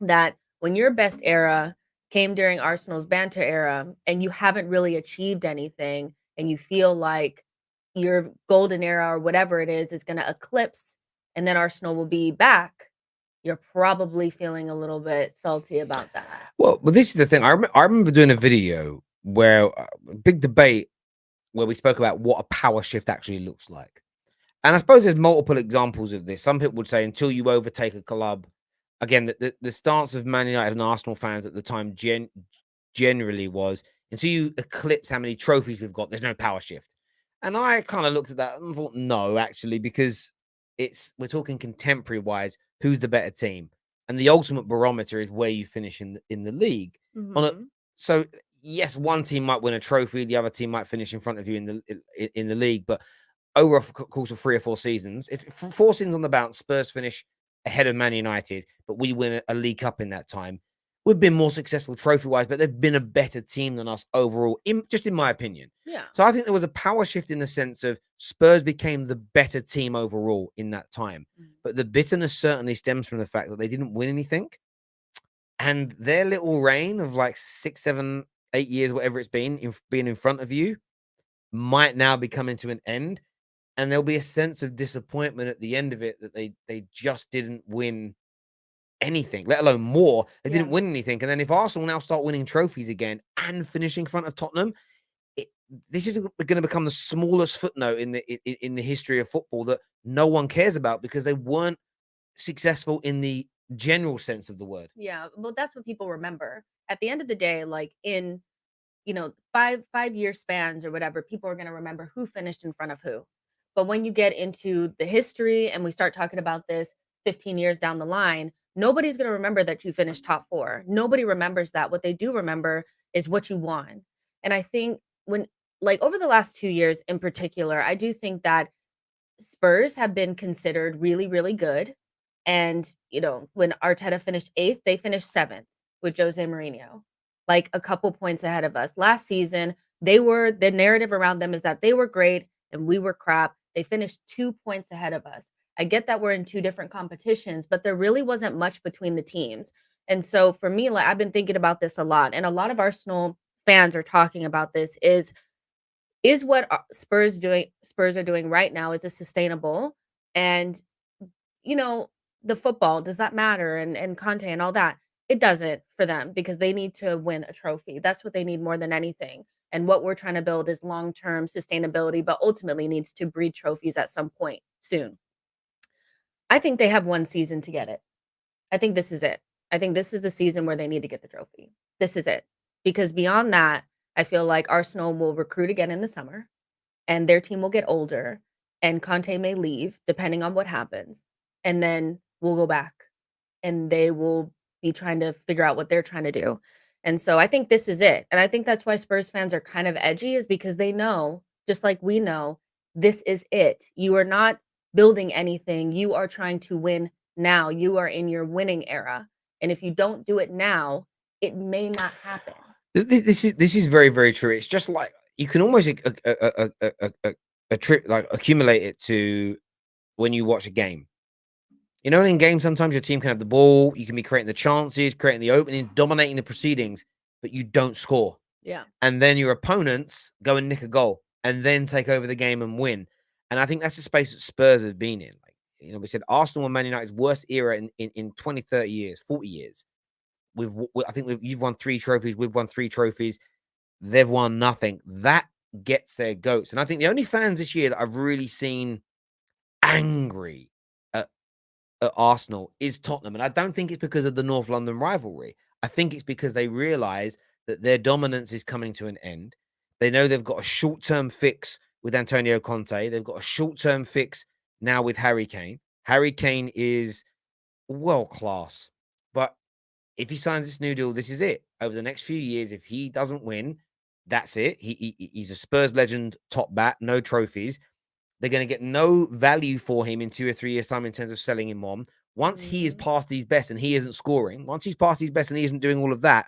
that when your best era came during Arsenal's banter era and you haven't really achieved anything and you feel like your golden era or whatever it is going to eclipse and then Arsenal will be back, you're probably feeling a little bit salty about that. Well, but this is the thing. I remember doing a video where a big debate where we spoke about what a power shift actually looks like. And I suppose there's multiple examples of this. Some people would say until you overtake a club, again, the stance of Man United and Arsenal fans at the time generally was until you eclipse how many trophies we've got, there's no power shift. And I kind of looked at that and thought, no, actually, because we're talking contemporary wise, who's the better team? And the ultimate barometer is where you finish in the league. On a Mhm. So yes, one team might win a trophy, the other team might finish in front of you in the league, but over a course of 3 or 4 seasons, if 4 seasons on the bounce, Spurs finish ahead of Man United, but we win a League Cup in that time, we've been more successful trophy wise, but they've been a better team than us overall, just in my opinion. Yeah. So I think there was a power shift in the sense of Spurs became the better team overall in that time. Mm. But the bitterness certainly stems from the fact that they didn't win anything. And their little reign of like 6, 7, 8 years, whatever it's been, being in front of you, might now be coming to an end. And there'll be a sense of disappointment at the end of it that they just didn't win anything, let alone more. They Yeah. didn't win anything. And then if Arsenal now start winning trophies again and finishing in front of Tottenham, it, this is going to become the smallest footnote in the history of football that no one cares about because they weren't successful in the general sense of the word. Yeah. Well, that's what people remember. At the end of the day, like in, 5 year spans or whatever, people are gonna remember who finished in front of who. But when you get into the history and we start talking about this 15 years down the line, nobody's gonna remember that you finished top 4. Nobody remembers that. What they do remember is what you won. And I think when like over the last 2 years in particular, I do think that Spurs have been considered really, really good. And, when Arteta finished 8th, they finished 7th with Jose Mourinho, like a couple points ahead of us. Last season, the narrative around them is that they were great and we were crap. They finished 2 points ahead of us. I get that we're in two different competitions, but there really wasn't much between the teams. And so for me, like I've been thinking about this a lot, and a lot of Arsenal fans are talking about this is what Spurs are doing right now, is this sustainable? And, you know, the football, does that matter? And Conte and all that. It doesn't for them because they need to win a trophy. That's what they need more than anything. And what we're trying to build is long-term sustainability, but ultimately needs to breed trophies at some point soon. I think they have 1 season to get it. I think this is it. I think this is the season where they need to get the trophy. This is it. Because beyond that, I feel like Arsenal will recruit again in the summer and their team will get older and Conte may leave depending on what happens. And then we'll go back and they will be trying to figure out what they're trying to do. And so I think this is it. And I think that's why Spurs fans are kind of edgy is because they know, just like we know, this is it. You are not building anything. You are trying to win now. You are in your winning era. And if you don't do it now, it may not happen. This is very, very true. It's just like you can almost accumulate it to when you watch a game. You know, in games, sometimes your team can have the ball, you can be creating the chances, creating the opening, dominating the proceedings, but you don't score. Yeah. And then your opponents go and nick a goal and then take over the game and win. And I think that's the space that Spurs have been in. Like, you know, we said Arsenal and Man United's worst era in 20, 30 years, 40 years. You've won 3 trophies. We've won 3 trophies. They've won nothing. That gets their goats. And I think the only fans this year that I've really seen angry at Arsenal is Tottenham. And I don't think it's because of the North London rivalry. I think it's because they realize that their dominance is coming to an end. They know they've got a short-term fix with Antonio Conte. They've got a short-term fix now with Harry Kane. Harry Kane is world-class. But if he signs this new deal, this is it. Over the next few years, if he doesn't win, that's it. He's a Spurs legend, top bat, no trophies. They're going to get no value for him in 2 or 3 years' time in terms of selling him on. Once he is past his best and he isn't scoring, once he's past his best and he isn't doing all of that,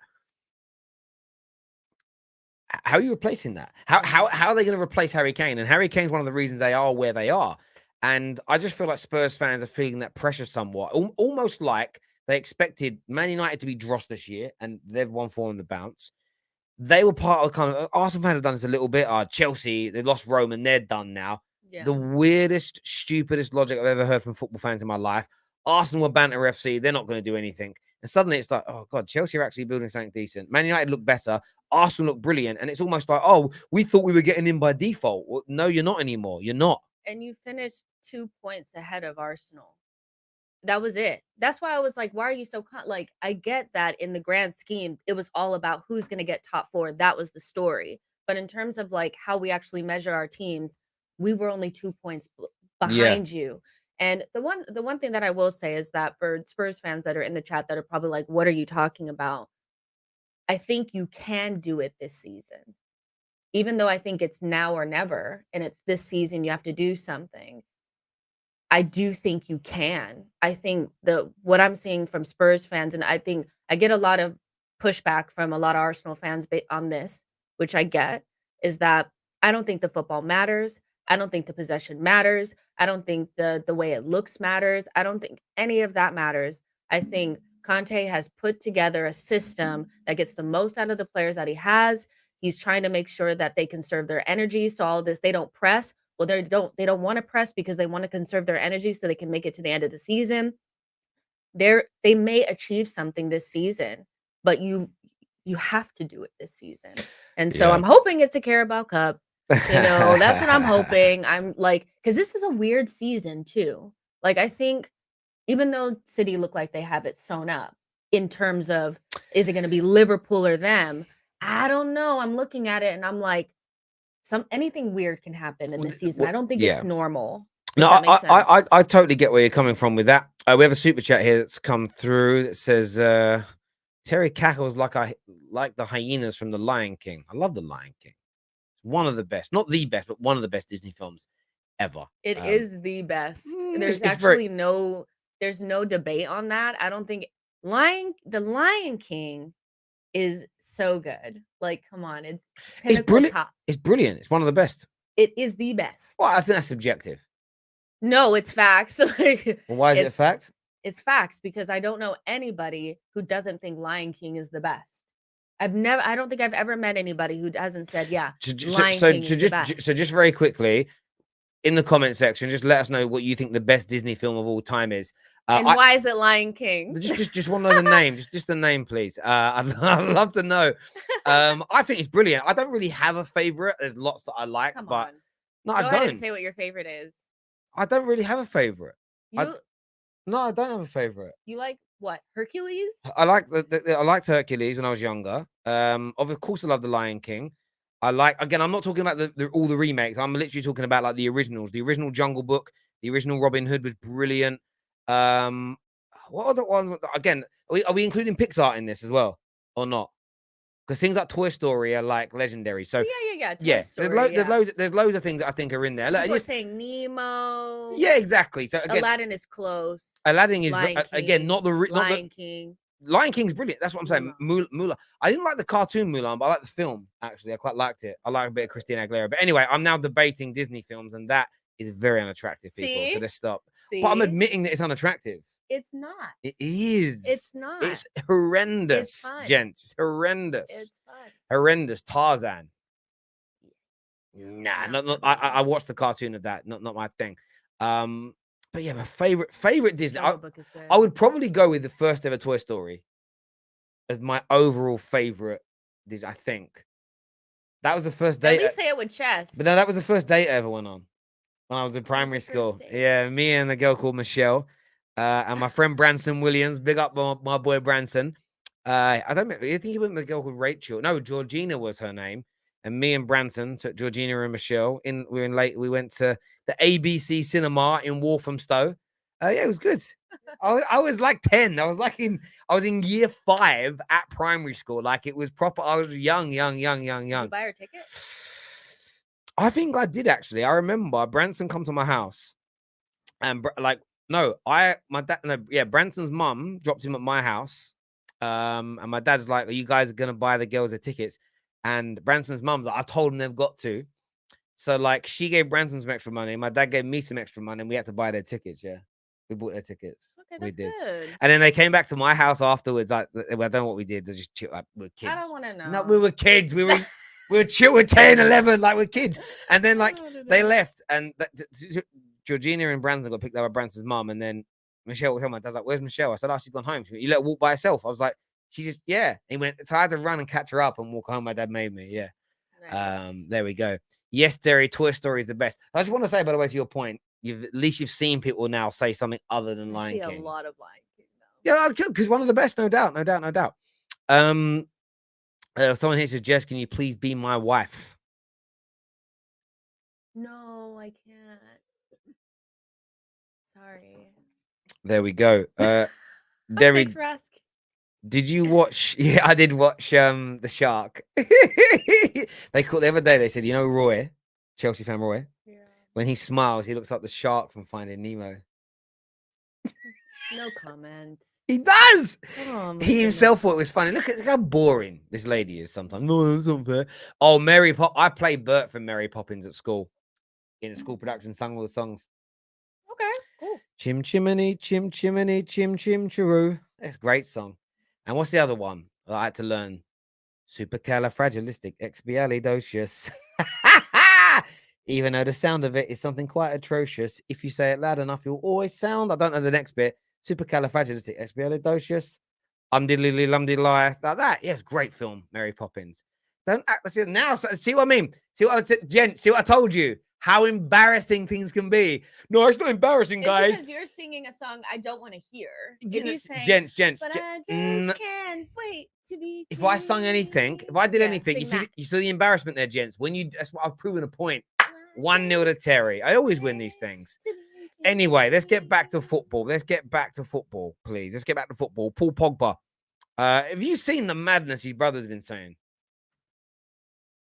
how are you replacing that? How are they going to replace Harry Kane? And Harry Kane's one of the reasons they are where they are. And I just feel like Spurs fans are feeling that pressure somewhat, almost like they expected Man United to be dross this year, and they've won 4 on the bounce. They were part of kind of Arsenal fans have done this a little bit. Chelsea, they lost Rome and they're done now. Yeah. The weirdest, stupidest logic I've ever heard from football fans in my life. Arsenal were banter FC. They're not going to do anything. And suddenly it's like, oh, God, Chelsea are actually building something decent. Man United look better. Arsenal look brilliant. And it's almost like, oh, we thought we were getting in by default. Well, no, you're not anymore. You're not. And you finished 2 points ahead of Arsenal. That was it. That's why I was like, why are you so like, I get that in the grand scheme, it was all about who's going to get top 4. That was the story. But in terms of like how we actually measure our teams, we were only 2 points behind you. And the one thing that I will say is that for Spurs fans that are in the chat that are probably like, what are you talking about? I think you can do it this season. Even though I think it's now or never, and it's this season, you have to do something. I do think you can. I think what I'm seeing from Spurs fans, and I think I get a lot of pushback from a lot of Arsenal fans on this, which I get, is that I don't think the football matters. I don't think the possession matters. I don't think the way it looks matters. I don't think any of that matters. I think Conte has put together a system that gets the most out of the players that he has. He's trying to make sure that they conserve their energy. So all this, they don't press. Well, they don't want to press because they want to conserve their energy so they can make it to the end of the season. They may achieve something this season, but you have to do it this season. And so I'm hoping it's a Carabao Cup. You know, that's what I'm hoping. I'm like, because this is a weird season too. Like, I think even though City look like they have it sewn up in terms of, is it going to be Liverpool or them? I don't know. I'm looking at it and I'm like, anything weird can happen in this season. I don't think it's normal. No, I totally get where you're coming from with that. We have a super chat here that's come through that says Terry cackles like the hyenas from The Lion King. I love The Lion King. One of the best, not the best, but one of the best Disney films ever. It is the best. There's actually there's no debate on that. I don't think The Lion King is so good. Like, come on, it's brilliant. Top. It's brilliant. It's one of the best. It is the best. Well, I think that's subjective. No, it's facts. Well, why is it facts? It's facts because I don't know anybody who doesn't think Lion King is the best. I don't think I've ever met anybody who hasn't said, yeah, Lion King is the best. So just very quickly, in the comment section, just let us know what you think the best Disney film of all time is. And why is it Lion King? Just want to know the name. Just the name, please. I'd love to know. I think it's brilliant. I don't really have a favorite. There's lots that I like, Come but on. no, Go I ahead don't. and say what your favorite is. I don't really have a favorite. You No, I don't have a favorite. you like what? Hercules? I like I liked Hercules when I was younger. Of course, I love the Lion King. I like, again, I'm not talking about all the remakes. I'm literally talking about like the originals. The original Jungle Book, the original Robin Hood was brilliant. What other ones? Again, are we including Pixar in this as well or not? Because things like Toy Story are like legendary. So Yeah. Toy Story, there's loads of things that I think are in there. People are saying Nemo. Yeah, exactly. So again, Aladdin is close. Aladdin is Lion again not the Lion King. Lion King's brilliant. That's what I'm saying. Mulan. I didn't like the cartoon Mulan, but I like the film. Actually, I quite liked it. I like a bit of Christina Aguilera. But anyway, I'm now debating Disney films, and that is very unattractive, people. So let's stop. But I'm admitting that it's unattractive. It's not. It is. It's not. It's horrendous, it's fun. gents. It's horrendous. It's fun. Horrendous. Tarzan. Nah, not I watched the cartoon of that. Not my thing. But yeah, my favorite Disney. I would probably go with the first ever Toy Story as my overall favorite Disney. I think that was the first date. At least say it with chest. But no, that was the first date I ever went on when I was in primary school. Yeah, me and a girl called Michelle, and my friend Branson Williams. Big up my boy Branson. I think he went with a girl called Rachel. No, Georgina was her name. And me and Branson took Georgina and Michelle we went to the ABC cinema in Walthamstow. Yeah, it was good. I was like 10. I was in year 5 at primary school. Like it was proper. I was young. Did you buy her ticket? I think I did actually. I remember Branson come to my house, and Branson's mum dropped him at my house. And my dad's like, "Are you guys gonna buy the girls their tickets?" And Branson's mum's like, I told them they've got to. So like she gave Branson some extra money. My dad gave me some extra money, and we had to buy their tickets. Yeah. We bought their tickets. Okay, that's good. And then they came back to my house afterwards. Like, I don't know what we did. They just chill. Like, we were kids. I don't want to know. No, we were kids. We were chill with 10, 11, like we're kids. And then like they left, and Georgina and Branson got picked up by Branson's mum, and then Michelle was telling my dad, like, "Where's Michelle?" I said, "Oh, she's gone home." You let her walk by herself. I was like, "She just He went. So I had to run and catch her up and walk home. My dad made me. Yeah. Nice. There we go. Yes, Terry. Toy Story is the best. I just want to say, by the way, to your point, at least you've seen people now say something other than Lion King. I see a lot of Lion King though. Yeah, because one of the best, no doubt. Someone here says, "Jess, can you please be my wife?" No, I can't. Sorry. There we go. Derry, thanks, Rask. Did you watch? Yeah, I did watch the Shark. They called the other day. They said, you know, Roy, Chelsea fan Roy. Yeah. When he smiles, he looks like the shark from Finding Nemo. No comment. He does. Oh, he himself thought it was funny. Look at how boring this lady is sometimes. No, it's unfair. Oh, I played Bert from Mary Poppins at school. In a school production, sung all the songs. Okay, cool. Chim chimney, chim chimney, chim chim chiroo. That's a great song. And what's the other one that I had to learn? Supercalifragilisticexpialidocious. Even though the sound of it is something quite atrocious, if you say it loud enough, you'll always sound. I don't know the next bit. Supercalifragilisticexpialidocious. Diddly lumdy lie. Like that. Yes, great film, Mary Poppins. Don't act. See, now, see what I mean? See what I said, gent? See what I told you? How embarrassing things can be. No, it's not embarrassing, guys. Because you're singing a song I don't want to hear. If you say, gents. But I just can't wait to be. If I sung anything, if I did anything, you see the embarrassment there, gents. That's what I've proven a point. 1-0 to Terry. I always win these things. Anyway, let's get back to football. Please. Let's get back to football. Paul Pogba. Have you seen the madness his brother's been saying?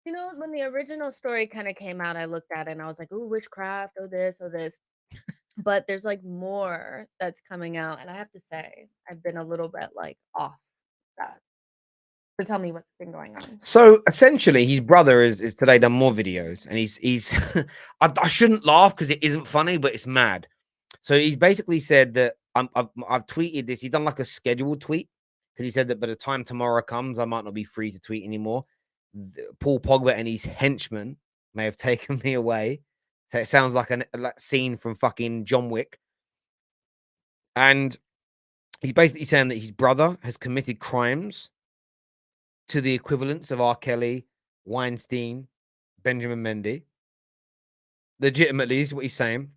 You know, when the original story kind of came out, I looked at it and I was like, "Ooh, witchcraft, or this, or this." But there's like more that's coming out, and I have to say, I've been a little bit like off that. So tell me what's been going on. So essentially, his brother is today done more videos, and he's I shouldn't laugh because it isn't funny, but it's mad. So he's basically said that I've tweeted this. He's done like a scheduled tweet because he said that by the time tomorrow comes, I might not be free to tweet anymore. Paul Pogba and his henchmen may have taken me away. So it sounds like a scene from fucking John Wick. And he's basically saying that his brother has committed crimes to the equivalents of R. Kelly, Weinstein, Benjamin Mendy. Legitimately, this is what he's saying.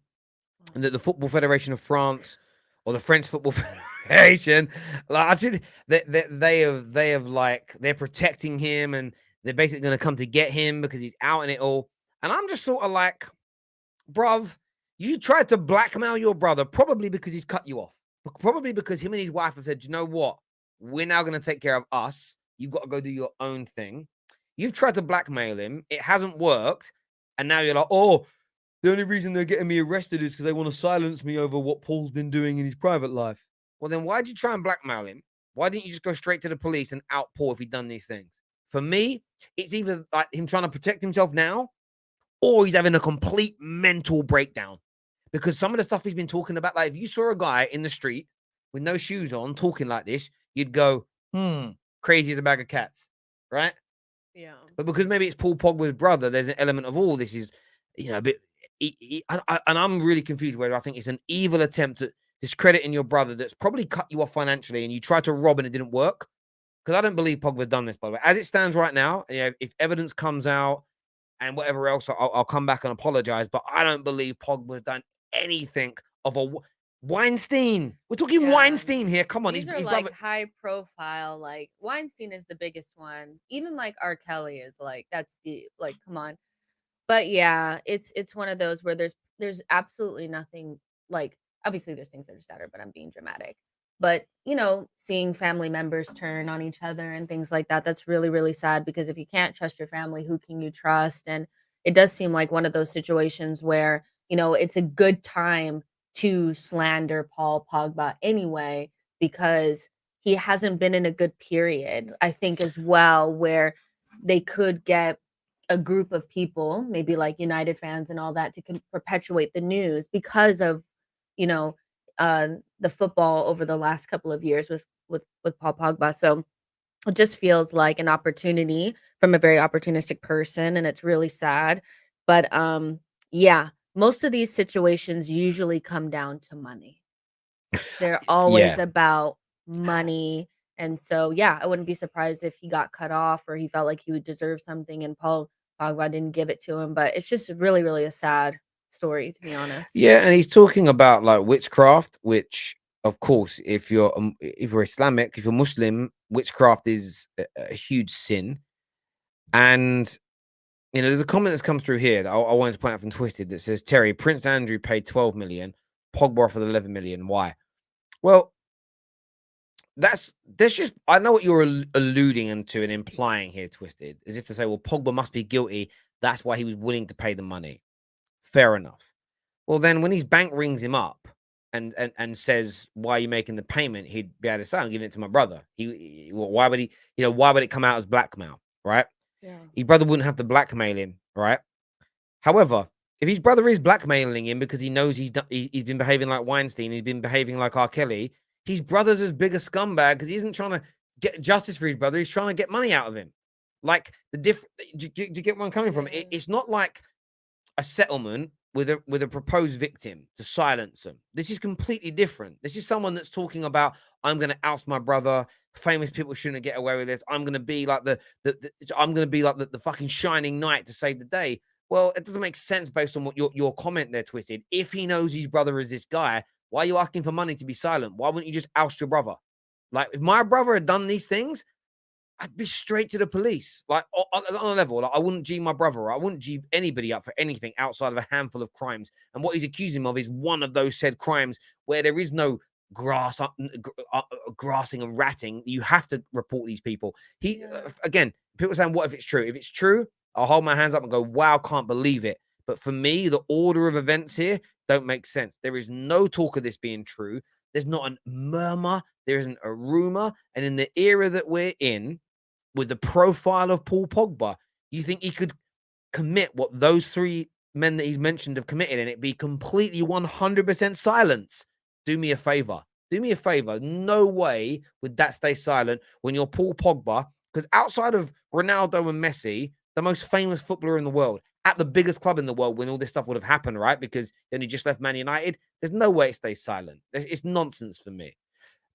And that the Football Federation of France or the French Football Federation, like actually, they have like they're protecting him and they're basically going to come to get him because he's out in it all. And I'm just sort of like, bruv, you tried to blackmail your brother probably because he's cut you off, probably because him and his wife have said, you know what, we're now going to take care of us. You've got to go do your own thing. You've tried to blackmail him. It hasn't worked. And now you're like, oh, the only reason they're getting me arrested is because they want to silence me over what Paul's been doing in his private life. Well, then why'd you try and blackmail him? Why didn't you just go straight to the police and out Paul if he'd done these things? For me, it's either like him trying to protect himself now or he's having a complete mental breakdown. Because some of the stuff he's been talking about, like if you saw a guy in the street with no shoes on talking like this, you'd go, crazy as a bag of cats, right? Yeah. But because maybe it's Paul Pogba's brother, there's an element of all this is, a bit. And I'm really confused whether I think it's an evil attempt at discrediting your brother that's probably cut you off financially and you tried to rob and it didn't work. Because I don't believe Pogba's done this, by the way. As it stands right now, if evidence comes out and whatever else, I'll come back and apologize. But I don't believe Pogba's done anything of a Weinstein. We're talking Weinstein here. Come on, these are his like brother. high profile. Like Weinstein is the biggest one. Even like R. Kelly is like that's deep. Like, come on. But yeah, it's one of those where there's absolutely nothing like obviously there's things that are sadder, but I'm being dramatic. But seeing family members turn on each other and things like that, that's really, really sad because if you can't trust your family, who can you trust? And it does seem like one of those situations where, it's a good time to slander Paul Pogba anyway, because he hasn't been in a good period, I think, as well, where they could get a group of people, maybe like United fans and all that, to perpetuate the news because of, you know, the football over the last couple of years with Paul Pogba. So it just feels like an opportunity from a very opportunistic person, and it's really sad. But yeah, most of these situations usually come down to money. They're always Yeah. about money. And so, yeah, I wouldn't be surprised if he got cut off or he felt like he would deserve something and Paul Pogba didn't give it to him. But it's just really, really a sad story, to be honest. Yeah, and he's talking about like witchcraft, which, of course, if you're Islamic, if you're Muslim, witchcraft is a huge sin. And there's a comment that's come through here that I wanted to point out from Twisted that says, Terry, Prince Andrew paid 12 million, Pogba offered 11 million. Why? Well, that's just, I know what you're alluding to and implying here, Twisted, as if to say, well, Pogba must be guilty. That's why he was willing to pay the money. Fair enough. Well, then when his bank rings him up and says, why are you making the payment? He'd be able to say, I'm giving it to my brother. Why would he, why would it come out as blackmail? Right? Yeah. His brother wouldn't have to blackmail him. Right? However, if his brother is blackmailing him because he knows he's been behaving like Weinstein, he's been behaving like R. Kelly, his brother's as big a scumbag because he isn't trying to get justice for his brother. He's trying to get money out of him. Like do you get where I'm coming from? It's not like a settlement with a proposed victim to silence them. This is completely different. This is someone that's talking about, I'm going to oust my brother. Famous people shouldn't get away with this. I'm going to be like the fucking shining knight to save the day. Well, it doesn't make sense based on what your comment there, Twisted. If he knows his brother is this guy, why are you asking for money to be silent? Why wouldn't you just oust your brother? Like, if my brother had done these things, I'd be straight to the police. Like, on a level, like, I wouldn't G my brother, or I wouldn't G anybody up for anything outside of a handful of crimes. And what he's accusing him of is one of those said crimes where there is no grassing and ratting. You have to report these people. Again, people saying, what if it's true? If it's true, I'll hold my hands up and go, wow, can't believe it. But for me, the order of events here don't make sense. There is no talk of this being true. There's not a murmur. There isn't a rumor. And in the era that we're in, with the profile of Paul Pogba, you think he could commit what those three men that he's mentioned have committed and it be completely 100% silence? Do me a favor. Do me a favor. No way would that stay silent when you're Paul Pogba, because outside of Ronaldo and Messi, the most famous footballer in the world, at the biggest club in the world when all this stuff would have happened, right? Because then he just left Man United. There's no way it stays silent. It's nonsense for me.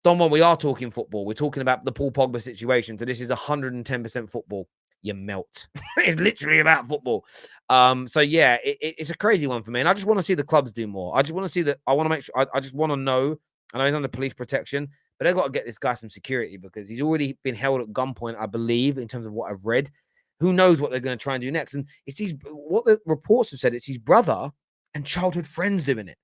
Don Juan, we are talking football. We're talking about the Paul Pogba situation. So this is 110% football. You melt. It's literally about football. So yeah, it's a crazy one for me. And I just want to see the clubs do more. I just want to see that. I want to make sure. I just want to know. I know he's under police protection, but they've got to get this guy some security because he's already been held at gunpoint, I believe, in terms of what I've read. Who knows what they're going to try and do next? And it's what the reports have said. It's his brother and childhood friends doing it.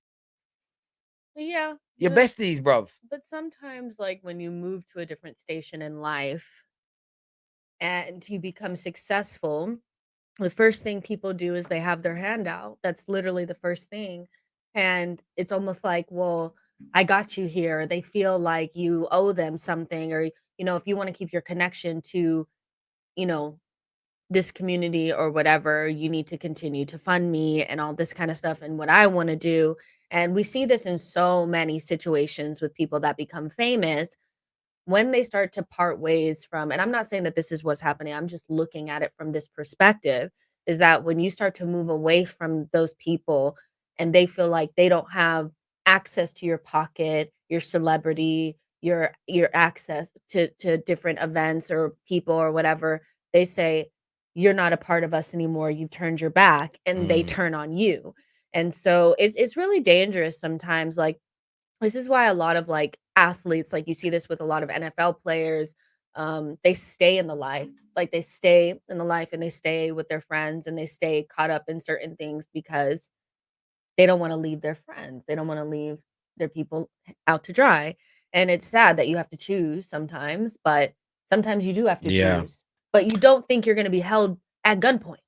Yeah, Your besties, bruv. but sometimes, like, when you move to a different station in life and you become successful, the first thing people do is they have their hand out. That's literally the first thing. And it's almost like, well, I got you here. They feel like you owe them something, or, if you want to keep your connection to, you know, this community or whatever, you need to continue to fund me and all this kind of stuff and what I want to do. And we see this in so many situations with people that become famous when they start to part ways from, and I'm not saying that this is what's happening, I'm just looking at it from this perspective, is that when you start to move away from those people and they feel like they don't have access to your pocket, your celebrity, your access to different events or people or whatever, they say, you're not a part of us anymore. You've turned your back, and they turn on you. And so it's really dangerous sometimes. Like, this is why a lot of, like, athletes, like, you see this with a lot of NFL players, they stay in the life. Like, they stay in the life and they stay with their friends and they stay caught up in certain things because they don't wanna leave their friends. They don't wanna leave their people out to dry. And it's sad that you have to choose sometimes, but sometimes you do have to Yeah. choose. But you don't think you're gonna be held at gunpoint.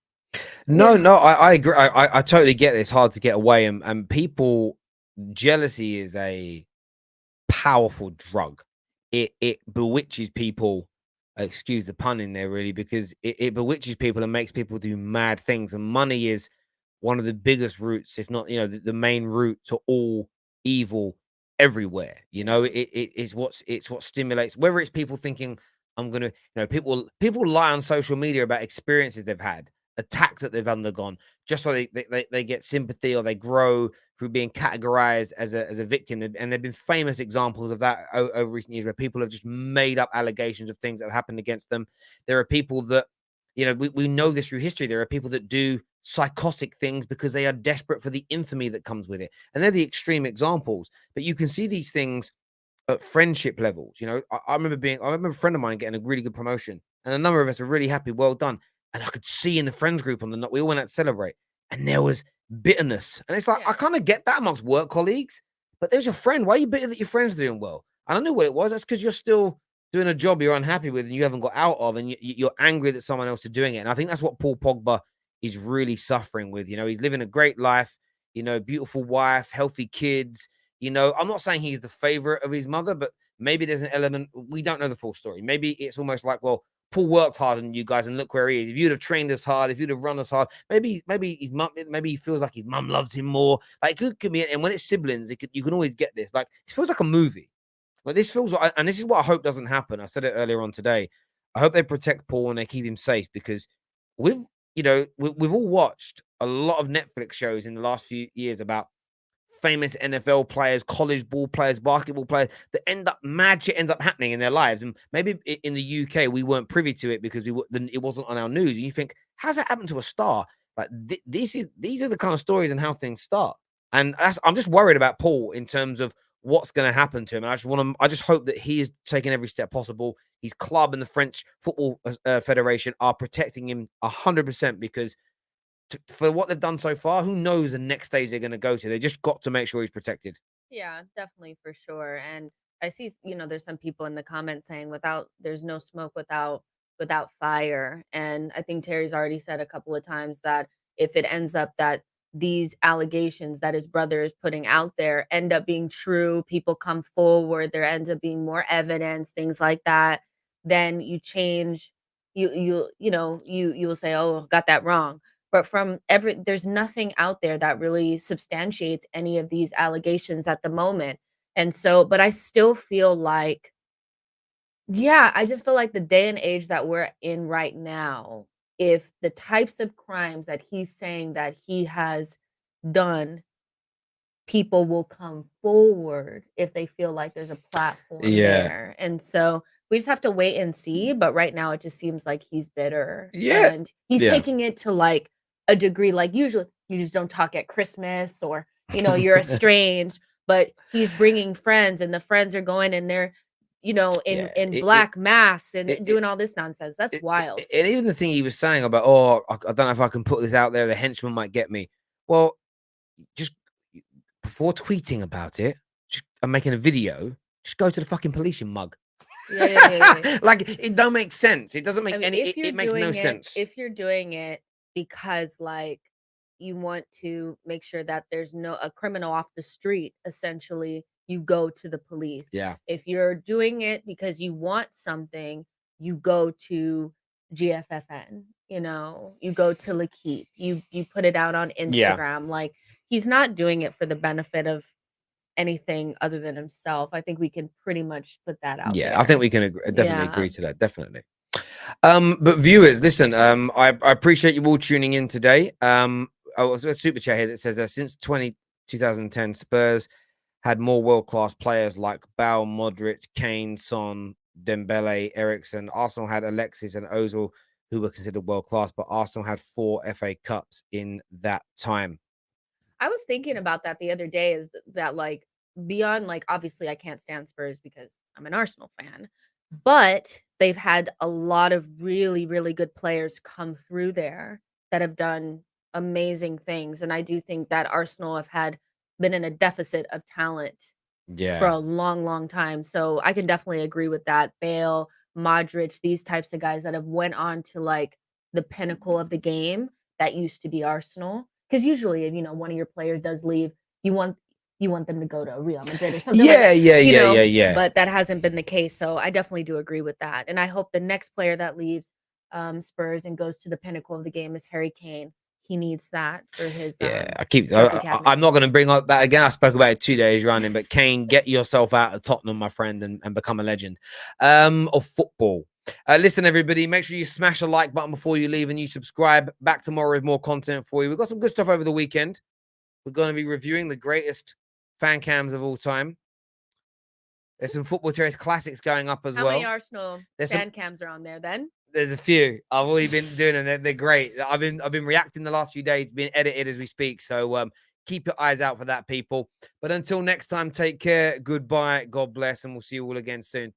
No, no, I agree. I totally get it. It's hard to get away, and people, jealousy is a powerful drug. It bewitches people. Excuse the pun in there, really, because it bewitches people and makes people do mad things. And money is one of the biggest roots, if not, the main root to all evil everywhere. It's what stimulates. Whether it's people thinking I'm gonna, people lie on social media about experiences they've had, attacks that they've undergone, just so they get sympathy or they grow through being categorized as a victim. And there've been famous examples of that over recent years where people have just made up allegations of things that have happened against them. There are people that, we know this through history. There are people that do psychotic things because they are desperate for the infamy that comes with it. And they're the extreme examples. But you can see these things at friendship levels. I remember a friend of mine getting a really good promotion, and a number of us were really happy, well done. And I could see in the friends group on the night we all went out to celebrate, and there was bitterness. And it's like, I Yeah. kind of get that amongst work colleagues, but there's your friend. Why are you bitter that your friend's doing well? And I knew what it was. That's because you're still doing a job you're unhappy with and you haven't got out of, and you're angry that someone else is doing it. And I think that's what Paul Pogba is really suffering with. He's living a great life, beautiful wife, healthy kids. I'm not saying he's the favorite of his mother, but maybe there's an element. We don't know the full story. Maybe it's almost like, well, Paul worked hard on you guys, and look where he is. If you'd have trained us hard, if you'd have run us hard, maybe his mum, maybe he feels like his mum loves him more. Like, it could be, and when it's siblings, you can always get this. Like, it feels like a movie. Like, this feels like, and this is what I hope doesn't happen. I said it earlier on today. I hope they protect Paul and they keep him safe, because we've all watched a lot of Netflix shows in the last few years about famous NFL players, college ball players, basketball players that mad shit ends up happening in their lives. And maybe in the UK, we weren't privy to it because it wasn't on our news. And you think, how's that happened to a star? Like, these are the kind of stories and how things start. And I'm just worried about Paul in terms of what's going to happen to him. And I just hope that he is taking every step possible. His club and the French Football Federation are protecting him 100%, because for what they've done so far, who knows the next stage they're going to go to? They just got to make sure he's protected. Yeah, definitely, for sure. And I see, there's some people in the comments saying there's no smoke without fire. And I think Terry's already said a couple of times that if it ends up that these allegations that his brother is putting out there end up being true, people come forward, there ends up being more evidence, things like that, then you will say, "Oh, got that wrong." But there's nothing out there that really substantiates any of these allegations at the moment. And so, but I still feel like, yeah, I just feel like the day and age that we're in right now if the types of crimes that he's saying that he has done, people will come forward if they feel like there's a platform there. And so we just have to wait and see. But right now, it just seems like he's bitter. And he's taking it to like a degree. Like usually, you just don't talk at Christmas, or you're estranged. But he's bringing friends, and the friends are going, and they're in black masks and doing all this nonsense. That's wild. And even the thing he was saying about, oh, I don't know if I can put this out there, the henchman might get me. Well, just before tweeting about it and making a video, just go to the fucking police, you mug. Yeah. Like, it don't make sense. It doesn't make it makes no sense. If you're doing it because like you want to make sure that there's a criminal off the street, essentially, you go to the police. Yeah. If you're doing it because you want something, you go to GFFN, you go to Lakeith, you put it out on Instagram. Like, he's not doing it for the benefit of anything other than himself. I think we can pretty much put that out there. I think we can definitely agree to that. Definitely. But viewers, listen, I appreciate you all tuning in today. Oh, a super chat here that says since 2010, Spurs had more world-class players like Bale, Modric, Kane, Son, Dembele, Eriksen. Arsenal had Alexis and Ozil, who were considered world-class, but Arsenal had 4 FA Cups in that time. I was thinking about that the other day, is that like beyond, like, obviously I can't stand Spurs because I'm an Arsenal fan, but they've had a lot of really, really good players come through there that have done amazing things. And I do think that Arsenal have been in a deficit of talent for a long, long time. So I can definitely agree with that. Bale, Modric, these types of guys that have went on to like the pinnacle of the game that used to be Arsenal. Because usually, if one of your players does leave, you want them to go to Real Madrid or something. Yeah. But that hasn't been the case. So I definitely do agree with that. And I hope the next player that leaves Spurs and goes to the pinnacle of the game is Harry Kane. He needs that for his I'm not going to bring up that again. I spoke about it 2 days running, but Kane, get yourself out of Tottenham, my friend, and become a legend of football. Listen, everybody, make sure you smash the like button before you leave and you subscribe. Back tomorrow with more content for you. We've got some good stuff over the weekend. We're going to be reviewing the greatest fan cams of all time. There's some Football Terrace classics going up as well. How many Arsenal fan cams are on there then? There's a few. I've already been doing them. They're great. I've been reacting the last few days, being edited as we speak. So keep your eyes out for that, people. But until next time, take care. Goodbye. God bless. And we'll see you all again soon. Thank you.